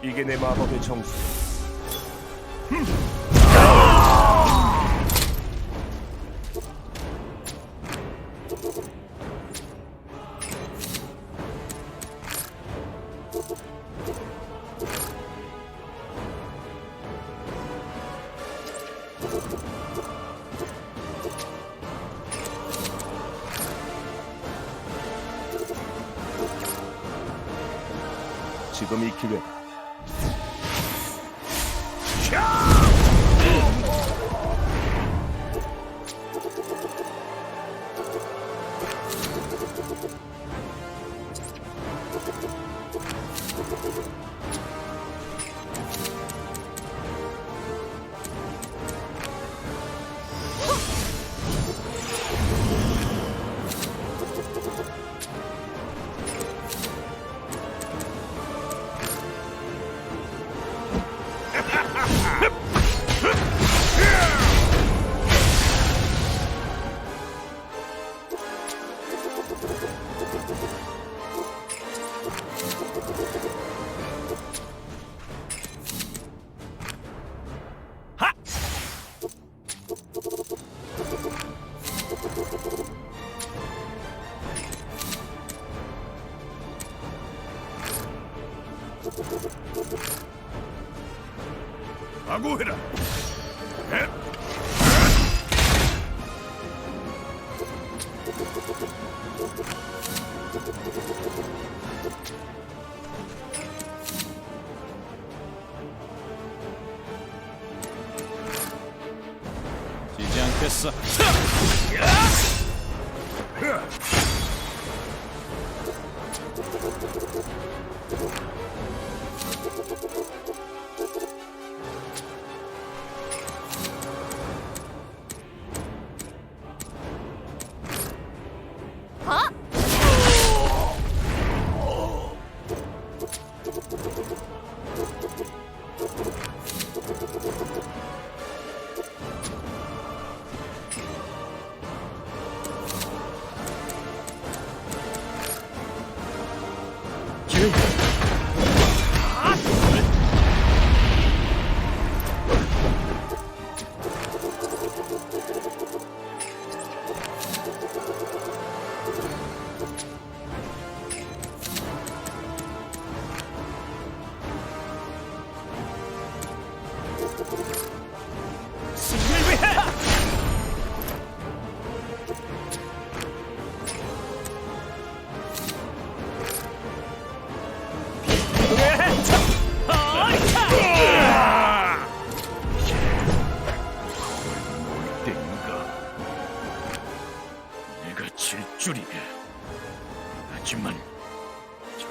이게 내 마법의 정수. 지금이 기회다. 각오해라. 지지 않겠어.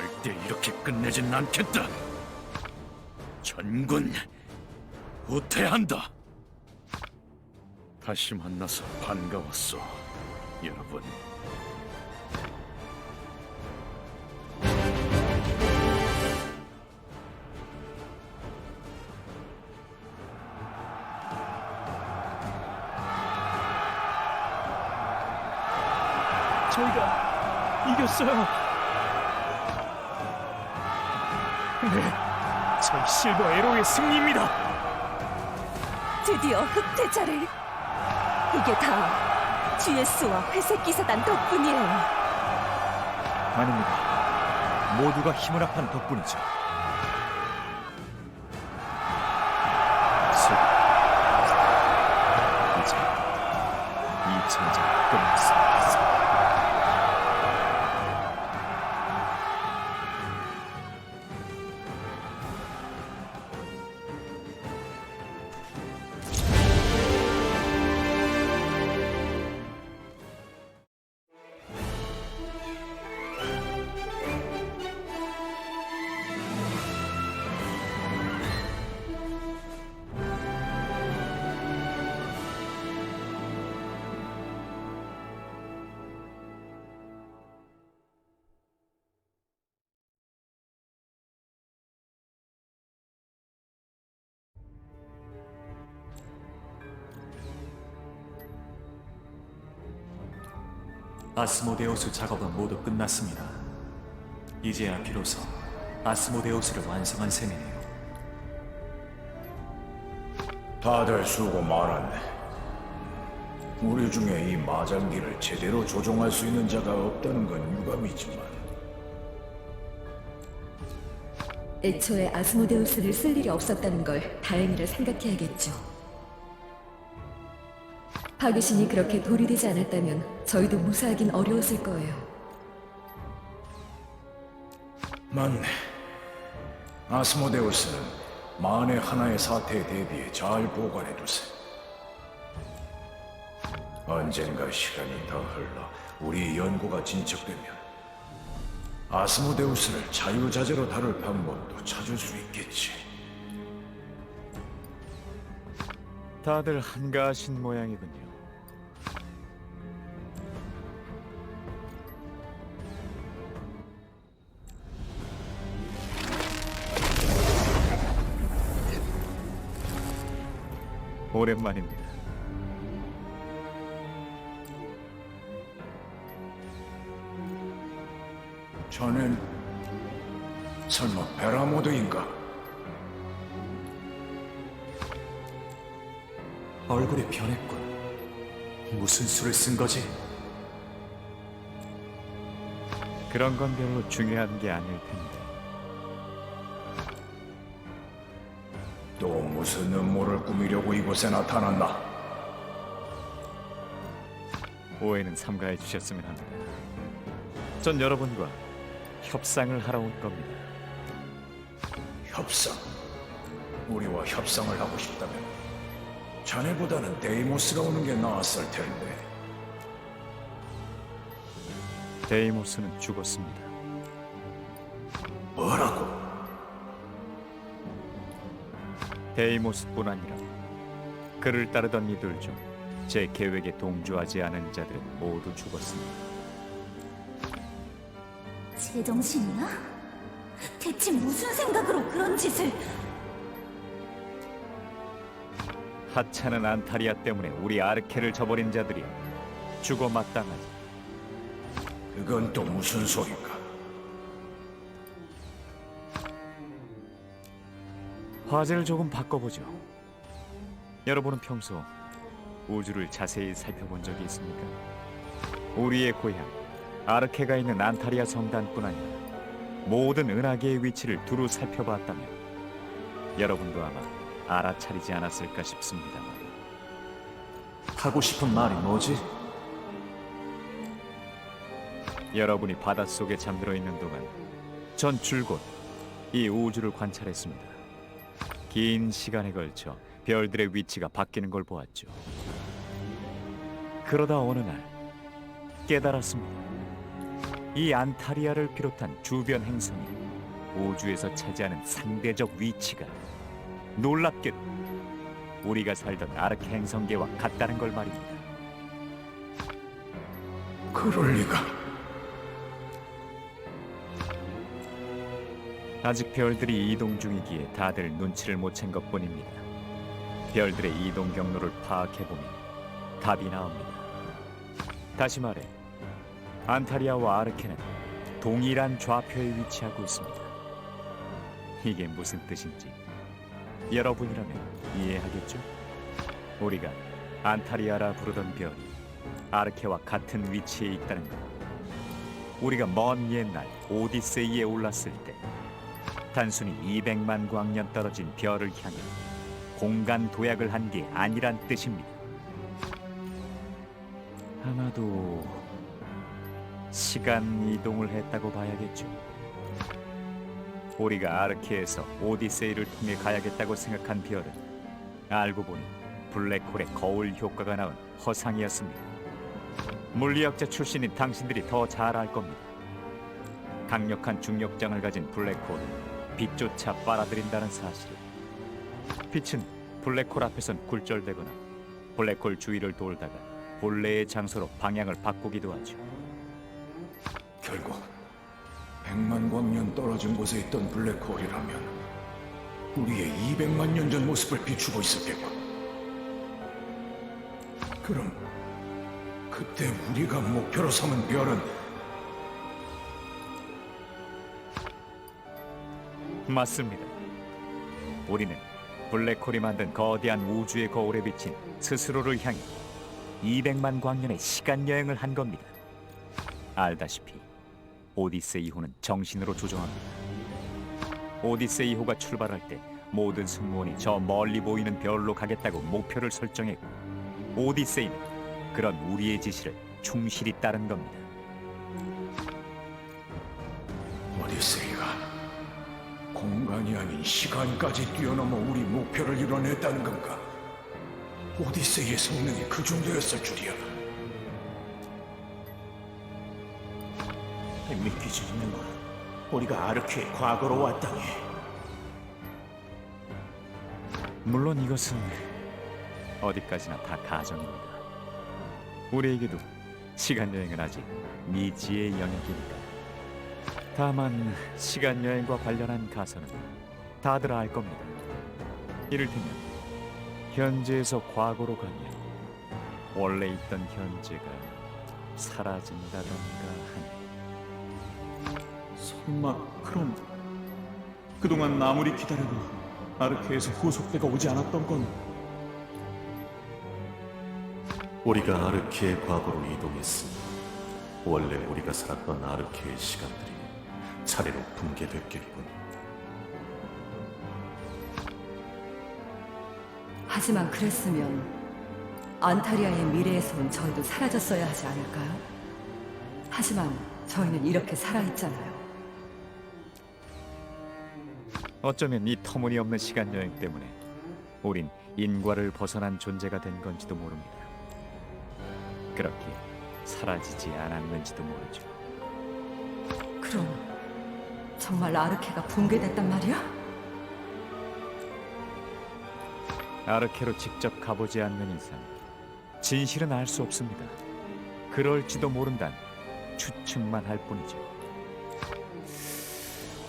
절대 이렇게 끝내진 않겠다. 전군 후퇴한다. 다시 만나서 반가웠어, 여러분. 저희가 이겼어요. 네, 저희 실버 에로의 승리입니다. 드디어 흑태자를. 이게 다 GS와 회색 기사단 덕분이에요. 아닙니다. 모두가 힘을 합한 덕분이죠. 이제 이 전쟁 끝났습니다. 아스모데우스 작업은 모두 끝났습니다. 이제야 비로소 아스모데우스를 완성한 셈이네요. 다들 수고 많았네. 우리 중에 이 마장기를 제대로 조종할 수 있는 자가 없다는 건 유감이지만 애초에 아스모데우스를 쓸 일이 없었다는 걸 다행이라 생각해야겠죠. 파괴신이 그렇게 돌이 되지 않았다면 저희도 무사하긴 어려웠을 거예요. 맞네. 아스모데우스는 만에 하나의 사태에 대비해 잘 보관해두세. 언젠가 시간이 더 흘러 우리 연구가 진척되면 아스모데우스를 자유자재로 다룰 방법도 찾을 수 있겠지. 다들 한가하신 모양이군요. 오랜만입니다. 자넨 설마 베라모드인가? 얼굴이 변했군. 무슨 수를 쓴 거지? 그런 건 별로 중요한 게 아닐 텐데. 또 무슨 음모를 꾸미려고 이곳에 나타났나? 오해는 삼가해 주셨으면 합니다. 전 여러분과 협상을 하러 온 겁니다. 협상? 우리와 협상을 하고 싶다면 자네보다는 데이모스가 오는 게 나았을 텐데. 데이모스는 죽었습니다. 뭐라고? 데이모스뿐 아니라 그를 따르던 이들 중 제 계획에 동조하지 않은 자들은 모두 죽었습니다. 제정신이야? 대체 무슨 생각으로 그런 짓을... 하찮은 안타리아 때문에 우리 아르케를 저버린 자들이야 죽어 마땅하지. 그건 또 무슨 소린가? 화제를 조금 바꿔보죠. 여러분은 평소 우주를 자세히 살펴본 적이 있습니까? 우리의 고향 아르케가 있는 안타리아 성단뿐 아니라 모든 은하계의 위치를 두루 살펴봤다면 여러분도 아마 알아차리지 않았을까 싶습니다만. 하고 싶은 말이 뭐지? 여러분이 바닷속에 잠들어 있는 동안 전 줄곧 이 우주를 관찰했습니다. 긴 시간에 걸쳐 별들의 위치가 바뀌는 걸 보았죠. 그러다 어느 날 깨달았습니다. 이 안타리아를 비롯한 주변 행성이 우주에서 차지하는 상대적 위치가 놀랍게도 우리가 살던 아르케 행성계와 같다는 걸 말입니다. 그럴 리가. 아직 별들이 이동 중이기에 다들 눈치를 못 챈 것뿐입니다. 별들의 이동 경로를 파악해보면 답이 나옵니다. 다시 말해 안타리아와 아르케는 동일한 좌표에 위치하고 있습니다. 이게 무슨 뜻인지 여러분이라면 이해하겠죠? 우리가 안타리아라 부르던 별이 아르케와 같은 위치에 있다는 것, 우리가 먼 옛날 오디세이에 올랐을 때 단순히 200만 광년 떨어진 별을 향해 공간 도약을 한 게 아니란 뜻입니다. 아마도 시간 이동을 했다고 봐야겠죠. 우리가 아르케에서 오디세이를 통해 가야겠다고 생각한 별은 알고 보니 블랙홀의 거울 효과가 나온 허상이었습니다. 물리학자 출신인 당신들이 더 잘 알 겁니다. 강력한 중력장을 가진 블랙홀은 빛조차 빨아들인다는 사실을. 빛은 블랙홀 앞에선 굴절되거나 블랙홀 주위를 돌다가 본래의 장소로 방향을 바꾸기도 하죠. 결국 100만 광년 떨어진 곳에 있던 블랙홀이라면 우리의 200만 년 전 모습을 비추고 있었겠고, 그럼 그때 우리가 목표로 삼은 별은 맞습니다. 우리는 블랙홀이 만든 거대한 우주의 거울에 비친 스스로를 향해 200만 광년의 시간 여행을 한 겁니다. 알다시피 오디세이호는 정신으로 조종합니다. 오디세이호가 출발할 때 모든 승무원이 저 멀리 보이는 별로 가겠다고 목표를 설정했고, 오디세이는 그런 우리의 지시를 충실히 따른 겁니다. 오디세이가 공간이 아닌 시간까지 뛰어넘어 우리 목표를 이뤄냈다는 건가? 오디세이의 성능이 그 정도였을 줄이야. 믿기지 않는군. 우리가 아르케의 과거로 왔다니. 물론 이것은 어디까지나 다 가정입니다. 우리에게도 시간 여행은 아직 미지의 영역이니까. 다만 시간 여행과 관련한 가설은 다들 알 겁니다. 이를테면 현재에서 과거로 가면 원래 있던 현재가 사라진다던가 하는. 설마 그럼 그동안 아무리 기다려도 아르케에서 후속대가 오지 않았던 건 우리가 아르케의 과거로 이동했으니 원래 우리가 살았던 아르케의 시간들이 차례로 붕괴됐겠군. 하지만 그랬으면 안타리아의 미래에서 온 저희도 사라졌어야 하지 않을까요? 하지만 저희는 이렇게 살아있잖아요. 어쩌면 이 터무니없는 시간 여행 때문에 우린 인과를 벗어난 존재가 된 건지도 모릅니다. 그렇게 사라지지 않았는지도 모르죠. 그럼 정말 아르케가 붕괴됐단 말이야? 아르케로 직접 가보지 않는 이상 진실은 알 수 없습니다. 그럴지도 모른다는 추측만 할 뿐이죠.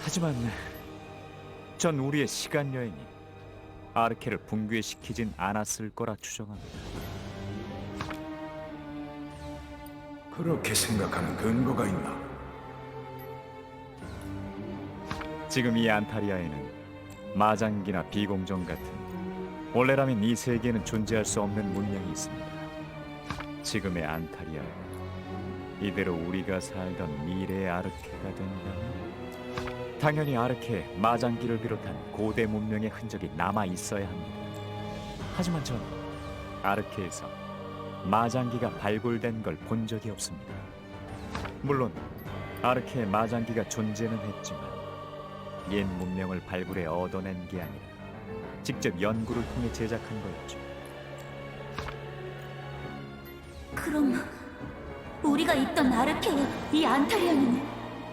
하지만 전 우리의 시간 여행이 아르케를 붕괴시키진 않았을 거라 추정합니다. 그렇게 생각하는 근거가 있나? 지금 이 안타리아에는 마장기나 비공정 같은 원래라면 이 세계에는 존재할 수 없는 문명이 있습니다. 지금의 안타리아가 이대로 우리가 살던 미래의 아르케가 된다면 당연히 아르케에 마장기를 비롯한 고대 문명의 흔적이 남아 있어야 합니다. 하지만 전 아르케에서 마장기가 발굴된 걸 본 적이 없습니다. 물론 아르케에 마장기가 존재는 했지만 옛 문명을 발굴해 얻어낸 게 아니라 직접 연구를 통해 제작한 거였죠. 그럼 우리가 있던 아르케와 이 안타리아는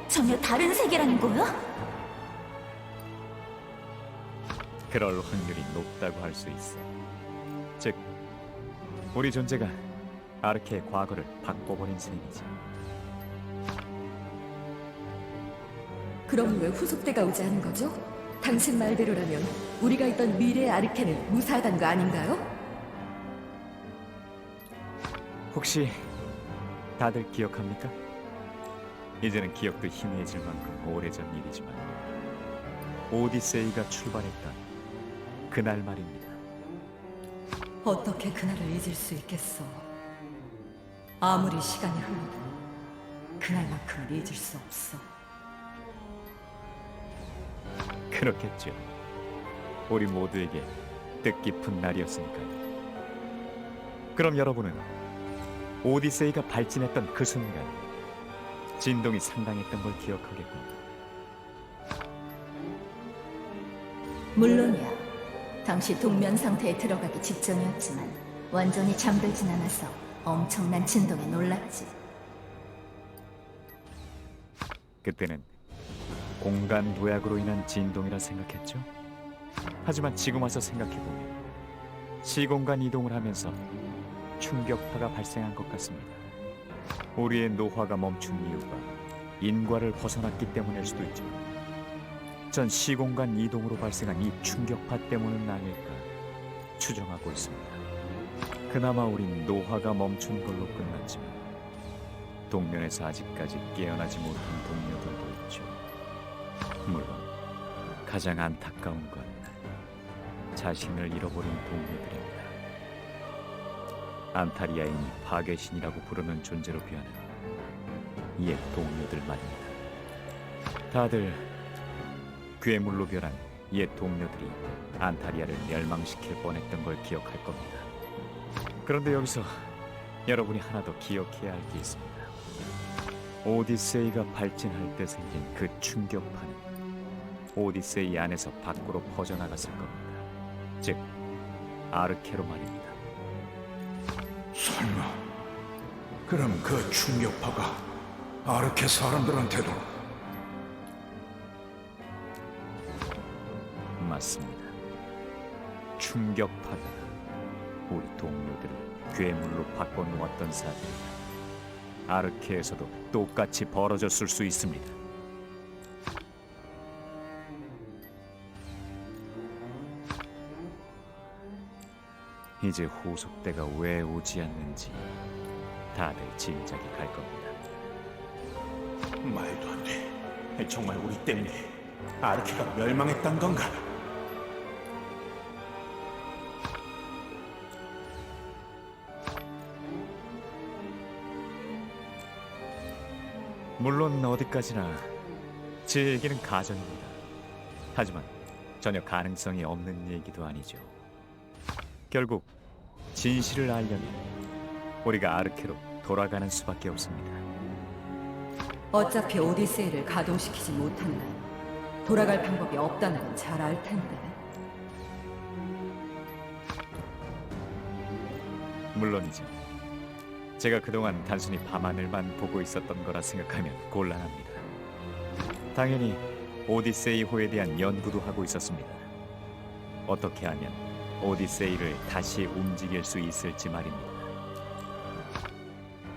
전혀 다른 세계라는 거야? 그럴 확률이 높다고 할 수 있어. 즉, 우리 존재가 아르케의 과거를 바꿔버린 셈이지. 그럼 왜 후속대가 오지 않은 거죠? 당신 말대로라면 우리가 있던 미래의 아르케는 무사하단 거 아닌가요? 혹시 다들 기억합니까? 이제는 기억도 희미해질 만큼 오래전 일이지만 오디세이가 출발했던 그날 말입니다. 어떻게 그날을 잊을 수 있겠어? 아무리 시간이 흘러도 그날만큼은 잊을 수 없어. 그렇겠죠. 우리 모두에게 뜻깊은 날이었으니까요. 그럼 여러분은 오디세이가 발진했던 그 순간 진동이 상당했던 걸 기억하겠군요. 물론이야. 당시 동면 상태에 들어가기 직전이었지만 완전히 잠들진 않아서 엄청난 진동에 놀랐지. 그때는 공간 도약으로 인한 진동이라 생각했죠. 하지만 지금 와서 생각해보면 시공간 이동을 하면서 충격파가 발생한 것 같습니다. 우리의 노화가 멈춘 이유가 인과를 벗어났기 때문일 수도 있지만 전 시공간 이동으로 발생한 이 충격파 때문은 아닐까 추정하고 있습니다. 그나마 우린 노화가 멈춘 걸로 끝났지만 동면에서 아직까지 깨어나지 못한 동료들도 있죠. 물론 가장 안타까운 건 자신을 잃어버린 동료들입니다. 안타리아인이 파괴신이라고 부르는 존재로 변한 옛 동료들 말입니다. 다들 괴물로 변한 옛 동료들이 안타리아를 멸망시킬 뻔했던 걸 기억할 겁니다. 그런데 여기서 여러분이 하나 더 기억해야 할 게 있습니다. 오디세이가 발진할 때 생긴 그 충격파는 오디세이 안에서 밖으로 퍼져나갔을 겁니다. 즉, 아르케로 말입니다. 설마 그럼 그 충격파가 아르케 사람들한테도? 맞습니다. 충격파가 우리 동료들을 괴물로 바꿔놓았던 사실입니다. 아르케에서도 똑같이 벌어졌을 수 있습니다. 이제 후속대가 왜 오지 않는지 다들 짐작이 갈 겁니다. 말도 안 돼. 정말 우리 때문에 아르케가 멸망했단 건가? 물론 어디까지나 제 얘기는 가정입니다. 하지만 전혀 가능성이 없는 얘기도 아니죠. 결국 진실을 알려면 우리가 아르케로 돌아가는 수밖에 없습니다. 어차피 오디세이를 가동시키지 못한다. 돌아갈 방법이 없다는 건 잘 알 텐데. 물론이죠. 제가 그동안 단순히 밤하늘만 보고 있었던 거라 생각하면 곤란합니다. 당연히 오디세이호에 대한 연구도 하고 있었습니다. 어떻게 하면 오디세이를 다시 움직일 수 있을지 말입니다.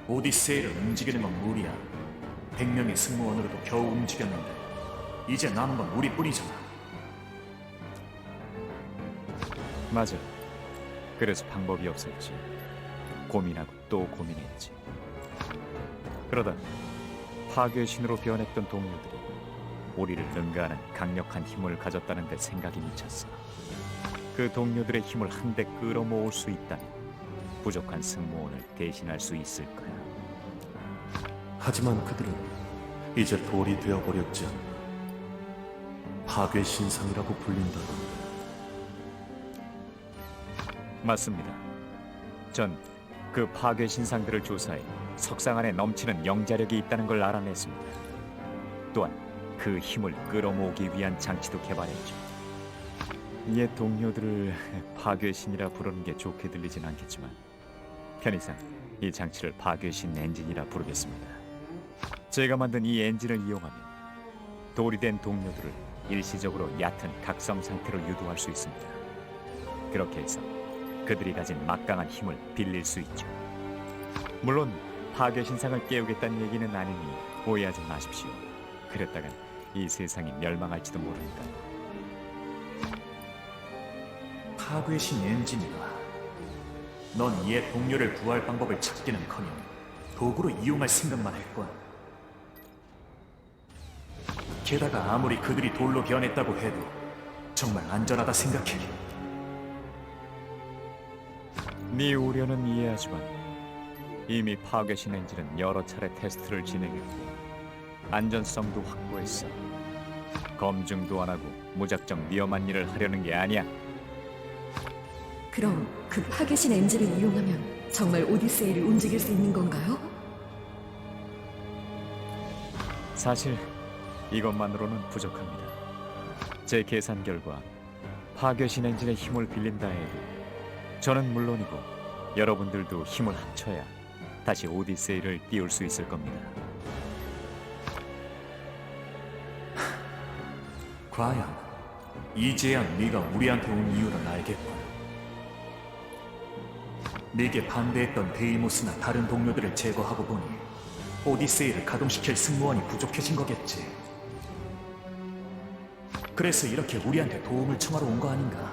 오디세이를 움직이는 건 무리야. 100명의 승무원으로도 겨우 움직였는데 이제 남은 건 우리뿐이잖아. 맞아. 그래서 방법이 없었지. 고민하고 또 고민했지. 그러다 파괴신으로 변했던 동료들이 우리를 능가하는 강력한 힘을 가졌다는 데 생각이 미쳤어. 그 동료들의 힘을 한데 끌어모을 수 있다면 부족한 승무원을 대신할 수 있을 거야. 하지만 그들은 이제 돌이 되어버렸지 않나. 파괴 신상이라고 불린다던데. 맞습니다. 전 그 파괴 신상들을 조사해 석상 안에 넘치는 영자력이 있다는 걸 알아냈습니다. 또한 그 힘을 끌어모으기 위한 장치도 개발했죠. 옛 동료들을 파괴신이라 부르는 게 좋게 들리진 않겠지만 편의상 이 장치를 파괴신 엔진이라 부르겠습니다. 제가 만든 이 엔진을 이용하면 돌이 된 동료들을 일시적으로 얕은 각성 상태로 유도할 수 있습니다. 그렇게 해서 그들이 가진 막강한 힘을 빌릴 수 있죠. 물론 파괴신상을 깨우겠다는 얘기는 아니니 오해하지 마십시오. 그랬다간 이 세상이 멸망할지도 모르니까. 파괴신 엔진이다. 넌 이의 동료를 구할 방법을 찾기는커녕 도구로 이용할 생각만 했군. 게다가 아무리 그들이 돌로 변했다고 해도 정말 안전하다 생각해. 네 우려는 이해하지만 이미 파괴신 엔진은 여러 차례 테스트를 진행했고 안전성도 확보했어. 검증도 안 하고 무작정 위험한 일을 하려는 게 아니야. 그럼 그 파괴신 엔진을 이용하면 정말 오디세이를 움직일 수 있는 건가요? 사실 이것만으로는 부족합니다. 제 계산 결과 파괴신 엔진의 힘을 빌린다 해도 저는 물론이고 여러분들도 힘을 합쳐야 다시 오디세이를 띄울 수 있을 겁니다. 과연 이제야 네가 우리한테 온 이유를 알겠군. 네게 반대했던 데이모스나 다른 동료들을 제거하고 보니 오디세이를 가동시킬 승무원이 부족해진 거겠지. 그래서 이렇게 우리한테 도움을 청하러 온 거 아닌가?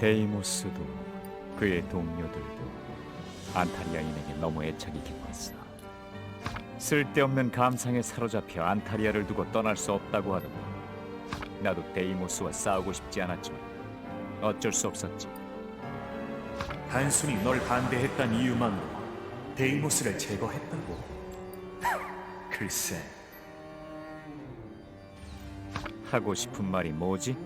데이모스도 그의 동료들도 안타리아인에게 너무 애착이 깊었어. 쓸데없는 감상에 사로잡혀 안타리아를 두고 떠날 수 없다고 하더니 나도 데이모스와 싸우고 싶지 않았지만 어쩔 수 없었지. 단순히 널 반대했단 이유만으로 데이모스를 제거했다고? 글쎄. 하고 싶은 말이 뭐지?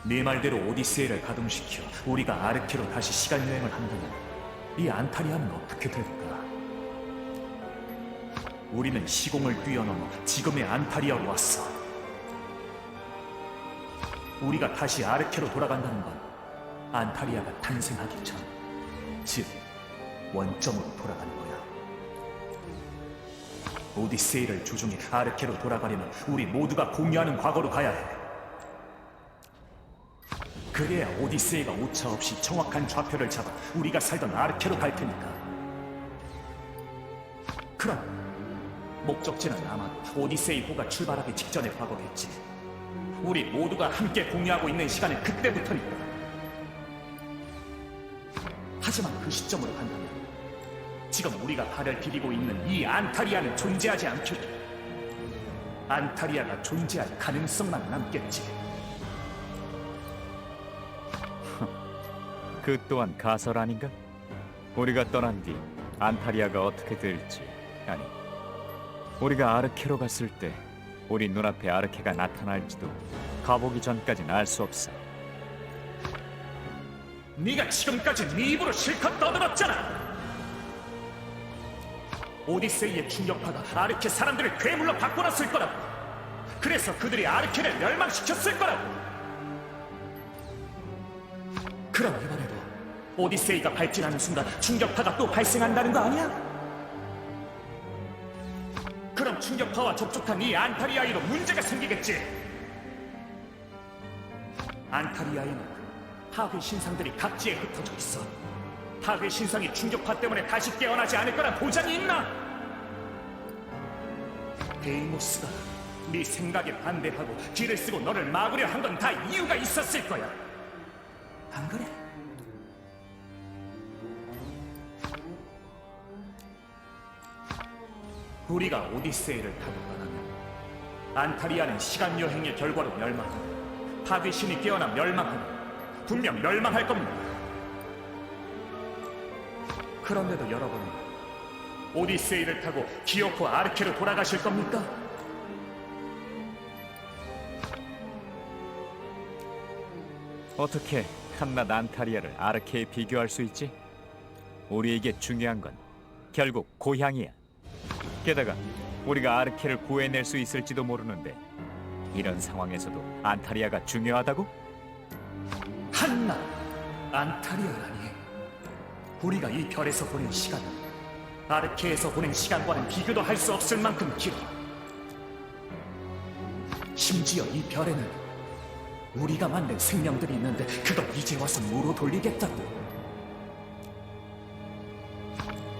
네 말대로 오디세이를 가동시켜 우리가 아르케로 다시 시간여행을 한다면 이 안타리아는 어떻게 될까? 우리는 시공을 뛰어넘어 지금의 안타리아로 왔어. 우리가 다시 아르케로 돌아간다는 건 안타리아가 탄생하기 전, 즉 원점으로 돌아가는 거야. 오디세이를 조종해 아르케로 돌아가려면 우리 모두가 공유하는 과거로 가야 해. 그래야 오디세이가 오차 없이 정확한 좌표를 잡아 우리가 살던 아르케로 갈 테니까. 그럼 목적지는 아마 오디세이호가 출발하기 직전의 과거겠지. 우리 모두가 함께 공유하고 있는 시간은 그때부터니까. 하지만 그 시점으로 간다면 지금 우리가 발을 디디고 있는 이 안타리아는 존재하지 않겠고 안타리아가 존재할 가능성만 남겠지. 그 또한 가설 아닌가? 우리가 떠난 뒤 안타리아가 어떻게 될지, 아니 우리가 아르케로 갔을 때 우리 눈앞에 아르케가 나타날지도 가보기 전까진 알 수 없어. 네가 지금까지 네 입으로 실컷 떠들었잖아. 오디세이의 충격파가 아르케 사람들을 괴물로 바꿔놨을 거라고. 그래서 그들이 아르케를 멸망시켰을 거라고. 그럼 이번에도 오디세이가 발진하는 순간 충격파가 또 발생한다는 거 아니야? 그럼 충격파와 접촉한 이 안타리아이로 문제가 생기겠지. 안타리아이는 파괴 신상들이 각지에 흩어져 있어. 파괴 신상이 충격파 때문에 다시 깨어나지 않을 거란 보장이 있나? 데이모스가 네 생각에 반대하고 길을 쓰고 너를 막으려 한 건 다 이유가 있었을 거야. 안 그래? 우리가 오디세이를 타고 가면 안타리아는 시간 여행의 결과로 멸망하고 파괴신이 깨어나 멸망하고 분명 멸망할 겁니다. 그런데도 여러분은 오디세이를 타고 기어코 아르케로 돌아가실 겁니까? 어떻게 한낱 안타리아를 아르케에 비교할 수 있지? 우리에게 중요한 건 결국 고향이야. 게다가 우리가 아르케를 구해낼 수 있을지도 모르는데 이런 상황에서도 안타리아가 중요하다고? 한낱 안타리아라니. 우리가 이 별에서 보낸 시간은 아르케에서 보낸 시간과는 비교도 할 수 없을 만큼 길어. 심지어 이 별에는 우리가 만든 생명들이 있는데 그걸 이제 와서 무로 돌리겠다고.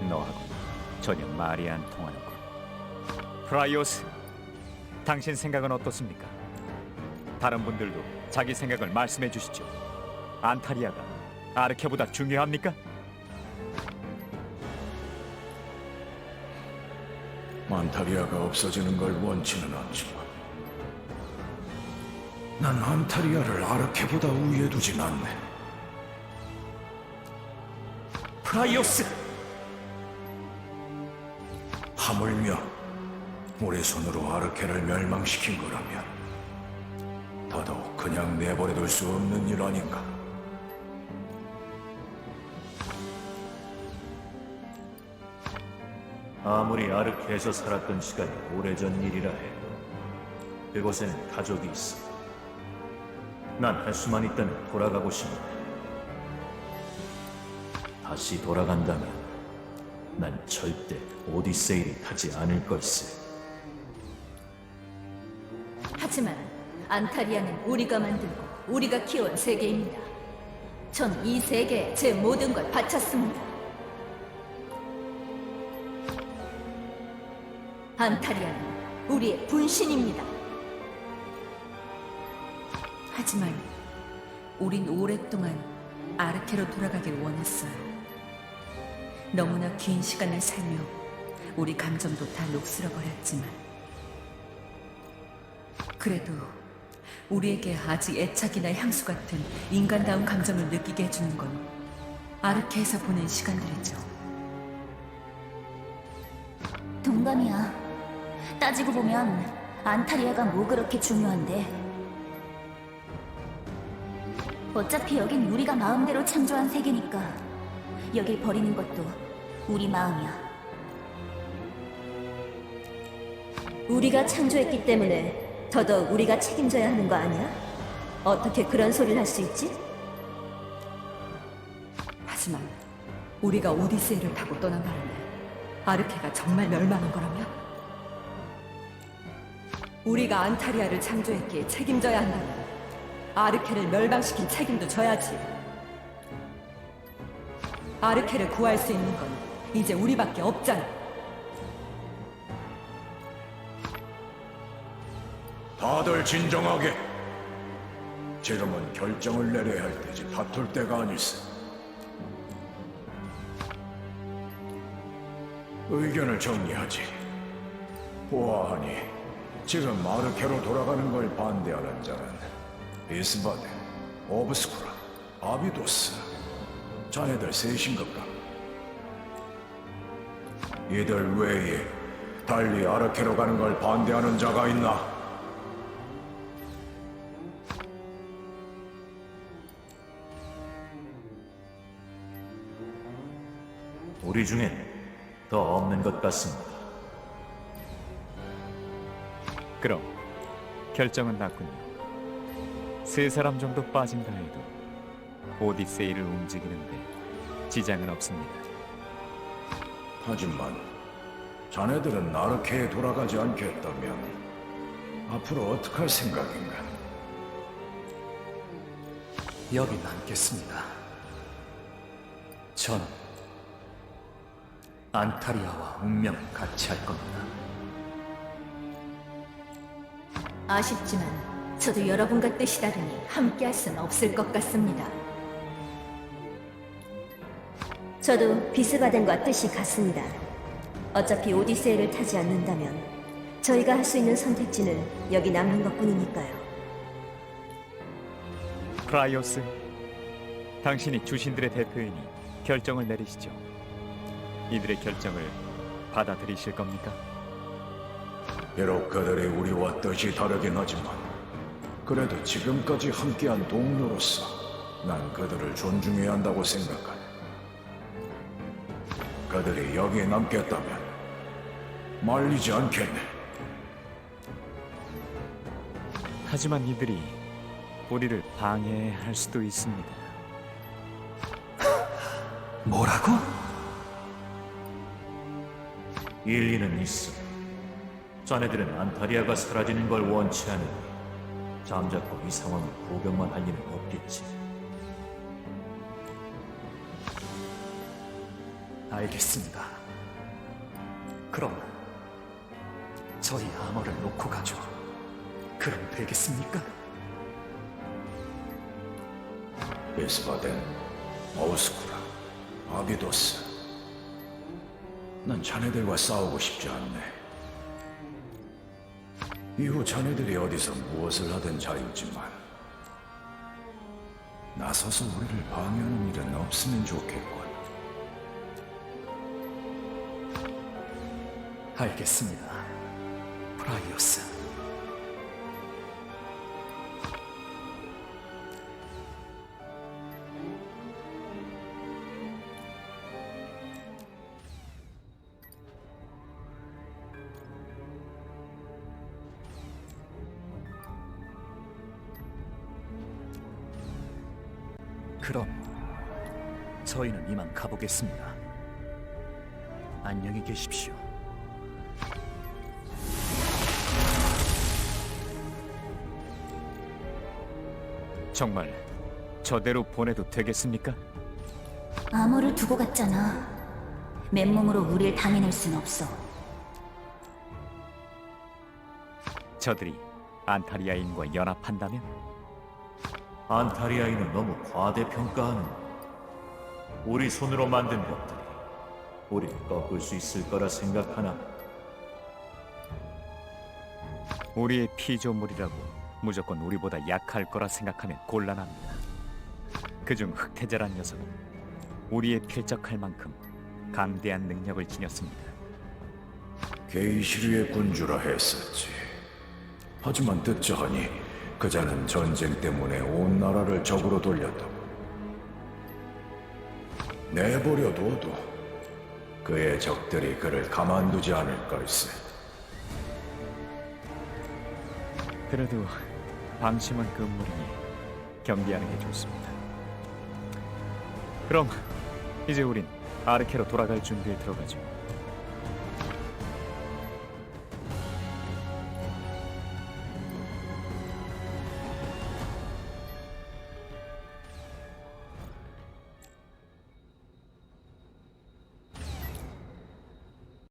너하고 전혀 말이 안 통하는군. 프라이오스, 당신 생각은 어떻습니까? 다른 분들도 자기 생각을 말씀해 주시죠. 안타리아가 아르케보다 중요합니까? 안타리아가 없어지는 걸 원치는 않지만 난 안타리아를 아르케보다 우위에 두진 않네. 프라이오스! 하물며 우리 손으로 아르케를 멸망시킨 거라면 더더욱 그냥 내버려둘 수 없는 일 아닌가? 아무리 아르케에서 살았던 시간이 오래전 일이라 해도 그곳에는 가족이 있어. 난 할 수만 있다면 돌아가고 싶네. 다시 돌아간다면 난 절대 오디세이를 타지 않을 걸세. 하지만 안타리아는 우리가 만들고 우리가 키운 세계입니다. 전 이 세계에 제 모든 걸 바쳤습니다. 안타리아는 우리의 분신입니다. 하지만 우린 오랫동안 아르케로 돌아가길 원했어요. 너무나 긴 시간을 살며 우리 감정도 다 녹슬어버렸지만 그래도 우리에게 아직 애착이나 향수 같은 인간다운 감정을 느끼게 해주는 건 아르케에서 보낸 시간들이죠. 동감이야. 따지고 보면 안타리아가 뭐 그렇게 중요한데. 어차피 여긴 우리가 마음대로 창조한 세계니까 여길 버리는 것도 우리 마음이야. 우리가 창조했기 때문에 더더욱 우리가 책임져야 하는 거 아니야? 어떻게 그런 소리를 할 수 있지? 하지만 우리가 오디세이를 타고 떠난 바람에 아르케가 정말 멸망한 거라면? 우리가 안타리아를 창조했기에 책임져야 한다면 아르케를 멸망시킨 책임도 져야지. 아르케를 구할 수 있는 건 이제 우리밖에 없잖아. 다들 진정하게. 지금은 결정을 내려야 할 때지 다툴 때가 아닐세. 의견을 정리하지. 보아하니 지금 아르케로 돌아가는 걸 반대하는 자는 이스바데, 오브스쿠라, 아비도스, 자네들 셋인가보다. 이들 외에 달리 아르케로 가는 걸 반대하는 자가 있나? 우리 중엔 더 없는 것 같습니다. 그럼 결정은 났군요. 세 사람 정도 빠진다 해도 오디세이를 움직이는데 지장은 없습니다. 하지만 자네들은 아르케에 돌아가지 않겠다면 앞으로 어떻게 할 생각인가? 여기 남겠습니다. 전 안타리아와 운명을 같이 할 겁니다. 아쉽지만 저도 여러분과 뜻이 다르니 함께할 수는 없을 것 같습니다. 저도 비스바덴과 뜻이 같습니다. 어차피 오디세이를 타지 않는다면 저희가 할 수 있는 선택지는 여기 남는 것뿐이니까요. 프라이오스, 당신이 주신들의 대표이니 결정을 내리시죠. 이들의 결정을 받아들이실 겁니까? 비록 그들이 우리와 뜻이 다르긴 하지만 그래도 지금까지 함께한 동료로서 난 그들을 존중해야 한다고 생각하네. 그들이 여기에 남겠다면 말리지 않겠네. 하지만 이들이 우리를 방해할 수도 있습니다. 뭐라고? 일리는 있어. 자네들은 안타리아가 사라지는 걸 원치 않으니 잠자코 이 상황을 구경만 할 리는 없겠지. 알겠습니다. 그럼 저희 아머를 놓고 가죠. 그럼 되겠습니까? 베스바덴, 오스쿠라, 아비도스. 난 자네들과 싸우고 싶지 않네. 이후 자네들이 어디서 무엇을 하든 자유지만 나서서 우리를 방해하는 일은 없으면 좋겠군. 알겠습니다. 프라이오스. 그럼 저희는 이만 가보겠습니다. 안녕히 계십시오. 정말 저대로 보내도 되겠습니까? 암호를 두고 갔잖아. 맨몸으로 우릴 당해낼 순 없어. 저들이 안타리아인과 연합한다면? 안타리아인을 너무 과대평가하는. 우리 손으로 만든 것들이 우리를 꺾을 수 있을 거라 생각하나? 우리의 피조물이라고 무조건 우리보다 약할 거라 생각하면 곤란합니다. 그중 흑태자란 녀석은 우리에 필적할 만큼 강대한 능력을 지녔습니다. 게이시르의 군주라 했었지. 하지만 듣자 하니 그자는 전쟁 때문에 온 나라를 적으로 돌렸다고. 내버려둬도 그의 적들이 그를 가만두지 않을 걸세. 그래도 방심은 금물이니 경계하는 게 좋습니다. 그럼 이제 우린 아르케로 돌아갈 준비에 들어가죠.